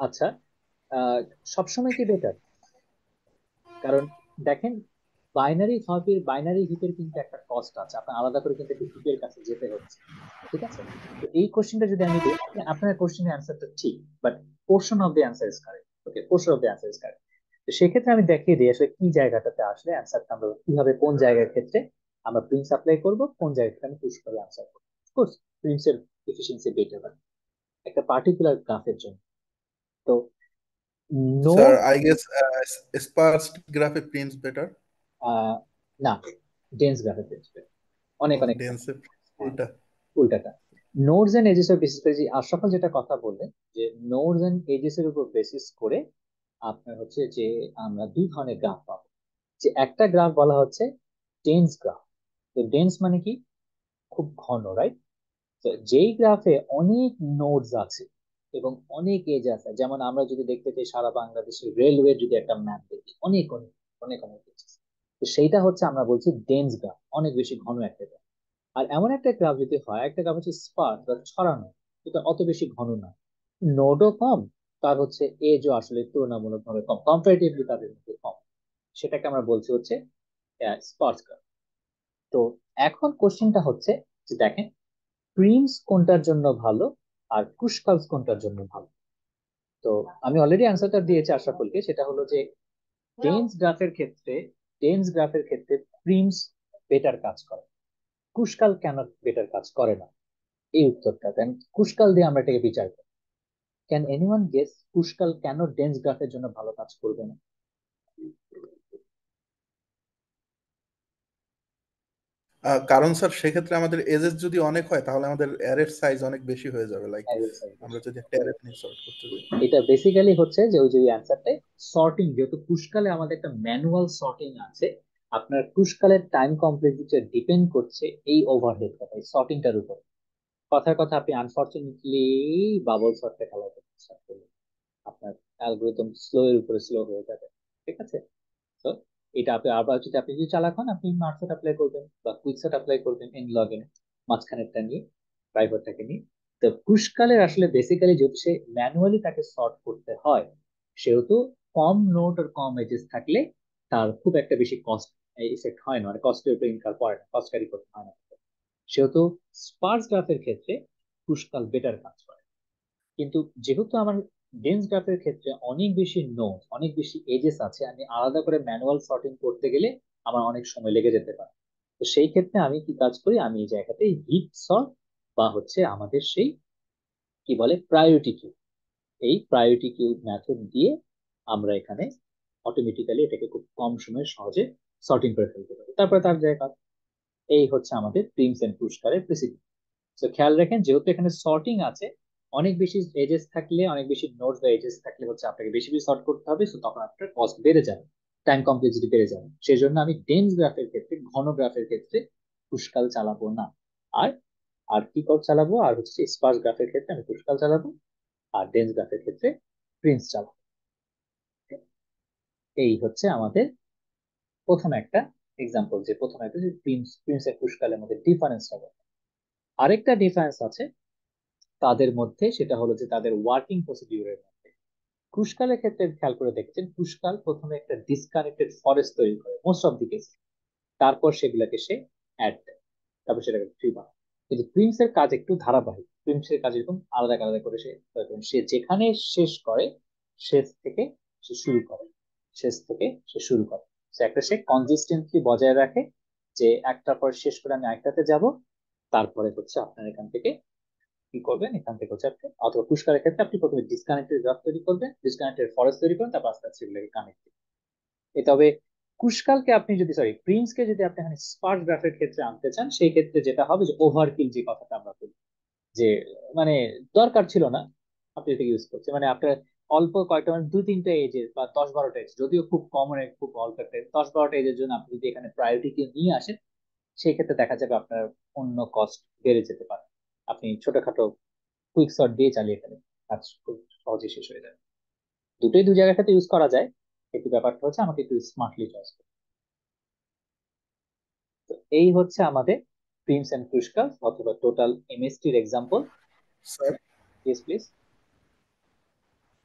আচ্ছা, আহ, সবসময় কি বেটার? কারণ দেখেন, বাইনারি হিপের কিন্তু একটা কস্ট আছে, আপনার আলাদা করে কিন্তু একটা হিপের কাছে যেতে হচ্ছে, ঠিক আছে? তো এই কোশ্চেনটা যদি আমি দিই, আপনার কোশ্চেনের অ্যান্সারটা ঠিক, but portion of the answer is correct. Okay, portion of the answer is correct. তো সেক্ষেত্রে আমি দেখিয়ে দিই আসলে কি জায়গাটাতে আসলে অ্যান্সারটা আমরা কিভাবে, কোন জায়গার ক্ষেত্রে আমরা প্রিন্স অ্যাপ্লাই করব, কোন জায়গাতে আমি পুশ করে অ্যান্সার করবো। অফকোর্স প্রিন্সের এফিসিয়েন্সি বেটার একটা পার্টিকুলার গ্রাফের জন্য। তো sir node, I guess Spurs গ্রাফে প্রিমস বেটার। না, ডেন্স গ্রাফের ক্ষেত্রে অনেক অনেক ডেন্সে হ্যাঁ, উল্টা। উল্টাটা। নোডস এন্ড এজেস এর বেসিস করে, যে আশরাফুল যেটা কথা বললেন, যে নোডস এন্ড এজেস এর উপর বেসিস করে আপনার হচ্ছে যে আমরা দুই ধরনের গ্রাফ পাবো। যে একটা গ্রাফ বলা হচ্ছে ডেন্স গ্রাফ। তো ডেন্স মানে কি? খুব ঘন, রাইট? তো যেই গ্রাফে অনেক নোডস আছে এবং অনেক এজ আছে, যেমন আমরা যদি দেখতে চাই সারা বাংলাদেশের রেলওয়ে যদি একটা ম্যাপ দেখি, অনেক অনেক অনেক অনেক edge আছে। তো সেইটা হচ্ছে আমরা বলছি ডেন্স গ্রাফ, অনেক বেশি ঘন একটা গ্রাফ। আর এমন একটা গ্রাফ যদি হয়, একটা গ্রাফ হচ্ছে স্পার্স বা ছড়ানো, এটা অত বেশি ঘন না, নোডও কম, তার হচ্ছে এজও আসলে তুলনামূলকভাবে কম, কম্পারেটিভলি তাদের মধ্যে কম, সেটাকে আমরা বলছি হচ্ছে স্পার্স গ্রাফ। তো এখন কোশ্চেনটা হচ্ছে যে দেখেন, প্রিমস কোনটার জন্য ভালো আর ক্রুশকালস কোনটার জন্য ভালো? তো আমি অলরেডি অ্যান্সারটা দিয়েছি আশরাফুলকে, সেটা হলো যে ডেন্স গ্রাফের ক্ষেত্রে ডেন্স গ্রাফের ক্ষেত্রে প্রিমস বেটার কাজ করে, ক্রুশকাল কেন বেটার কাজ করে না? এই উত্তরটা দেন, ক্রুশকাল দিয়ে আমরা এটাকে বিচার করি। ক্যান এনিওয়ান গেস ক্রুশকাল কেন ডেন্স গ্রাফের জন্য ভালো কাজ করবে না? কারণ স্যার সেক্ষেত্রে আমাদের এজেস যদি অনেক হয় তাহলে আমাদের অ্যারের সাইজ অনেক বেশি হয়ে যাবে, লাইক আমরা যদি একটা অ্যারে নিয়ে সর্ট করতে যাই। এটা বেসিক্যালি হচ্ছে যে ওই যে অ্যান্সারটাই সর্টিং, যেহেতু পুষ্কালে আমাদের একটা ম্যানুয়াল সর্টিং আছে, আপনার পুষ্কালের টাইম কমপ্লেক্সিটি ডিপেন্ড করছে এই ওভারহেডটা, এই সর্টিংটার উপর। কথার কথা, আপনি আনফরচুনেটলি বাবল সর্টে খেলা করতে start করলেন, আপনার অ্যালগোরিদম স্লো এর উপরে স্লো হয়ে যাবে, ঠিক আছে? তো এটা আপনি আবার যদি আপনি যদি চালাক হন, আপনি মার্কশট অ্যাপ্লাই করবেন বা কুইকশট অ্যাপ্লাই করবেন এন লগ এ, মাঝখানেরটা নিয়ে, ড্রাইভারটাকে নিয়ে। তো পুষ্কালের আসলে বেসিক্যালি যেহেতু সে ম্যানুয়ালি তাকে সর্ট করতে হয়, সেহেতু কম নোট আর কম এজেস থাকলে তার খুব একটা বেশি কস্ট ইফেক্ট হয় না, মানে কস্টের উপরে ইনকার করে না, কস্ট ক্যারি করতে হয় না। সেহেতু স্পার্স গ্রাফের ক্ষেত্রে পুষ্কাল বেটার কাজ করে। কিন্তু যেহেতু আমার ডেন্স গ্রাফের ক্ষেত্রে অনেক বেশি নোড, অনেক বেশি এজেস আছে, আমি আলাদা করে ম্যানুয়াল সর্টিং করতে গেলে আমার অনেক সময় লেগে যেতে পারে। তো সেই ক্ষেত্রে আমি কি কাজ করি, আমি এই জায়গাতে হিট সর্ট বা হচ্ছে আমাদের সেই কি বলে প্রায়োরিটি কিউ। এই প্রায়োরিটি কিউ মেথড দিয়ে আমরা এখানে অটোমেটিক্যালি এটাকে খুব কম সময়ে সহজে সর্টিং করে ফেলতে পারি, তারপরে তার জায়গা। এই হচ্ছে আমাদের প্রিমস এন্ড পুরস্কারের প্রেসিডেন্ট। তো খেয়াল রাখেন, যেহেতু এখানে সর্টিং আছে, অনেক বেশি এজেস থাকলে, অনেক বেশি নোটস বা এজেস থাকলে হচ্ছে আপনাকে বেশি বেশি সর্ট করতে হবে, সো তখন আপনার কস্ট বেড়ে যাবে, টাইম কমপ্লেক্সিটি বেড়ে যাবে। সেই জন্য আমি ডেন্স গ্রাফের ক্ষেত্রে, ঘন গ্রাফের ক্ষেত্রে পুরস্কার চালাবো না। আর আর কি কোড চালাবো, আর হচ্ছে স্পার্স গ্রাফের ক্ষেত্রে আমি পুরস্কার চালাবো, আর ডেন্স গ্রাফের ক্ষেত্রে প্রিন্স চালাবো। এই হচ্ছে আমাদের প্রথম একটা এক্সাম্পল, যে প্রথম একটা যে প্রিন্স এর পুরস্কারের মধ্যে ডিফারেন্স হবে। আরেকটা ডিফারেন্স আছে তাদের মধ্যে, সেটা হলো যে তাদের ওয়ার্কিং প্রসিডিউরের মধ্যে। ক্রুশকালের ক্ষেত্রে খেয়াল করে দেখেছেন, ক্রুশকাল প্রথমে একটা ডিসকানেক্টেড ফরেস্ট তৈরি করে মোস্ট অফ দি কেস, তারপর সেগুলোকে সে অ্যাড দেয়, তারপর সেটাকে ট্রি বানায়। কিন্তু প্রিন্সের কাজ একটু ধারাবাহিক, প্রিন্সের কাজ এরকম আলাদা আলাদা করে সে যেখানে শেষ করে, শেষ থেকে সে শুরু করে, শেষ থেকে সে শুরু করে। একটা সে কনসিস্টেন্টলি বজায় রাখে যে একটার পর শেষ করে আমি আরেকটাতে যাব, তারপরে হচ্ছে আপনার এখান থেকে কি করবেন, এখান থেকে হচ্ছে আপনি, অথবা পুরস্কারের ক্ষেত্রে আপনি প্রথমে ডিসকানেক্টেড গ্রাফ তৈরি করবেন, ডিসকানেক্টেড ফরেস্ট তৈরি করবেন, তারপর আস্তে আস্তে এগুলোকে কানেক্ট। তবে কুশকালকে আপনি যদি, সরি প্রিন্সকে যদি আপনি এখানে স্পার্স গ্রাফের ক্ষেত্রে আনতে চান, সেই ক্ষেত্রে যেটা হবে যে ওভারকিল যে কথাটা আমরা বলি, যে মানে দরকার ছিল না আপনি এটাকে ইউজ করছেন, মানে আপনার অল্প কয়েকটা, মানে 2-3টা এজেস বা 10-12টা এজ, যদিও খুব কমন, খুব অল্প একটা 10-12টা এজের জন্য আপনি যদি এখানে প্রায়োরিটি কে নিয়ে আসেন, সেই ক্ষেত্রে দেখা যাবে আপনার অন্য কস্ট বেড়ে যেতে পারে। আপনি ছোটখাটো কুইক শট দিয়ে চালিয়ে ফেলেন, কাজ খুব সহজে শেষ হয়ে যায়। দুটোই দু জায়গাটাতে ইউজ করা যায়, কিন্তু ব্যাপারটা হচ্ছে আমাকে একটু স্মার্টলি চয়েস করতে। তো এই হচ্ছে আমাদের প্রিমস এন্ড পুরস্কার অথবা টোটাল এমএসটির example. Sir yes please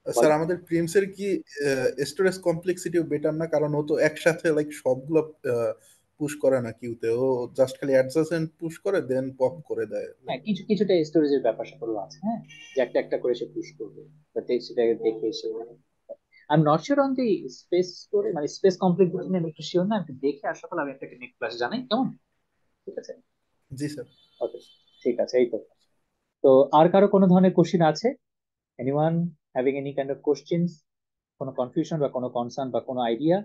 sir বলেন। আমাদের প্রিমসের কি স্টোরেজ কমপ্লেক্সিটিও বেটার না? কারণ ও তো একসাথে লাইক সবগুলো পুশ করে না কিউতে, ও জাস্ট খালি অ্যাডজাসেন্ট পুশ করে দেন পপ করে দেয়। হ্যাঁ, কিছুটা স্টোরেজের ব্যাপার স্যাপার আছে, হ্যাঁ, যে একটা একটা করে সে পুশ করবে, যাতে সেটাকে দেখে সে, I am not sure on the space স্টোরে, মানে স্পেস কমপ্লেক্সিটি নিয়ে আমি একটু শিওর না, আমি দেখে আশা করি আমি আপনাকে নেক্সট ক্লাসে জানাই, কেমন? ঠিক আছে, জি স্যার। ওকে, ঠিক আছে। এই তো, তো আর কারো কোনো ধরনের কোশ্চিন আছে? Anyone having any kind of questions, কোনো কনফিউশন বা কোনো কনসার্ন বা কোনো আইডিয়া?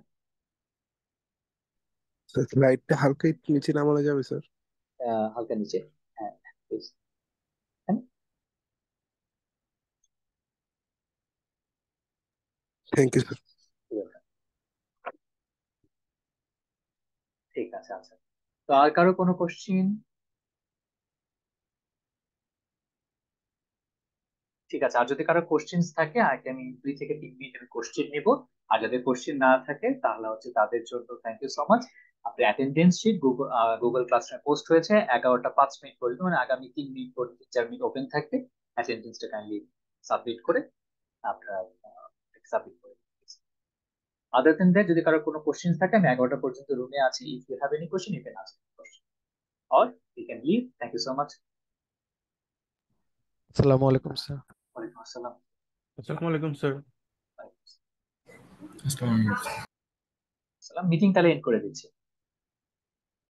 লাইটটা হালকা একটু নিচে নামানো যাবে স্যার? হালকা নিচে, হ্যাঁ please। Thank you sir. ঠিক আছে, আচ্ছা। তো আর কারো কোনো কোশ্চিন? ঠিক আছে, আর যদি কারো কোশ্চেন থাকে, আগে আমি 2 থেকে 3 মিনিট আমি কোশ্চেন নিব। আর যাদের কোশ্চেন না থাকে তাহলে হচ্ছে তাদের জন্য থ্যাংক ইউ সো মাচ। আপনার অ্যাটেন্ডেন্স শিট গুগল ক্লাসরুমে পোস্ট হয়েছে 11টা 5 মিনিট পর্যন্ত, মানে আগামী 3 মিনিট পর 3-4 মিনিট ওপেন থাকবে। অ্যাটেন্ডেন্সটা কাইন্ডলি সাবমিট করে আপনারা সাবমিট করে। আদার দেন দ্যাট, যদি কারো কোনো কোশ্চেন থাকে, আমি 11টা পর্যন্ত রুমে আছি। If you have any question, you can ask question or you can leave. Thank you so much. আসসালামু আলাইকুম স্যার। ওয়ালাইকুম আসসালাম। আসসালামু আলাইকুম স্যার। মিটিং তাহলে এন্ড করে দিচ্ছি।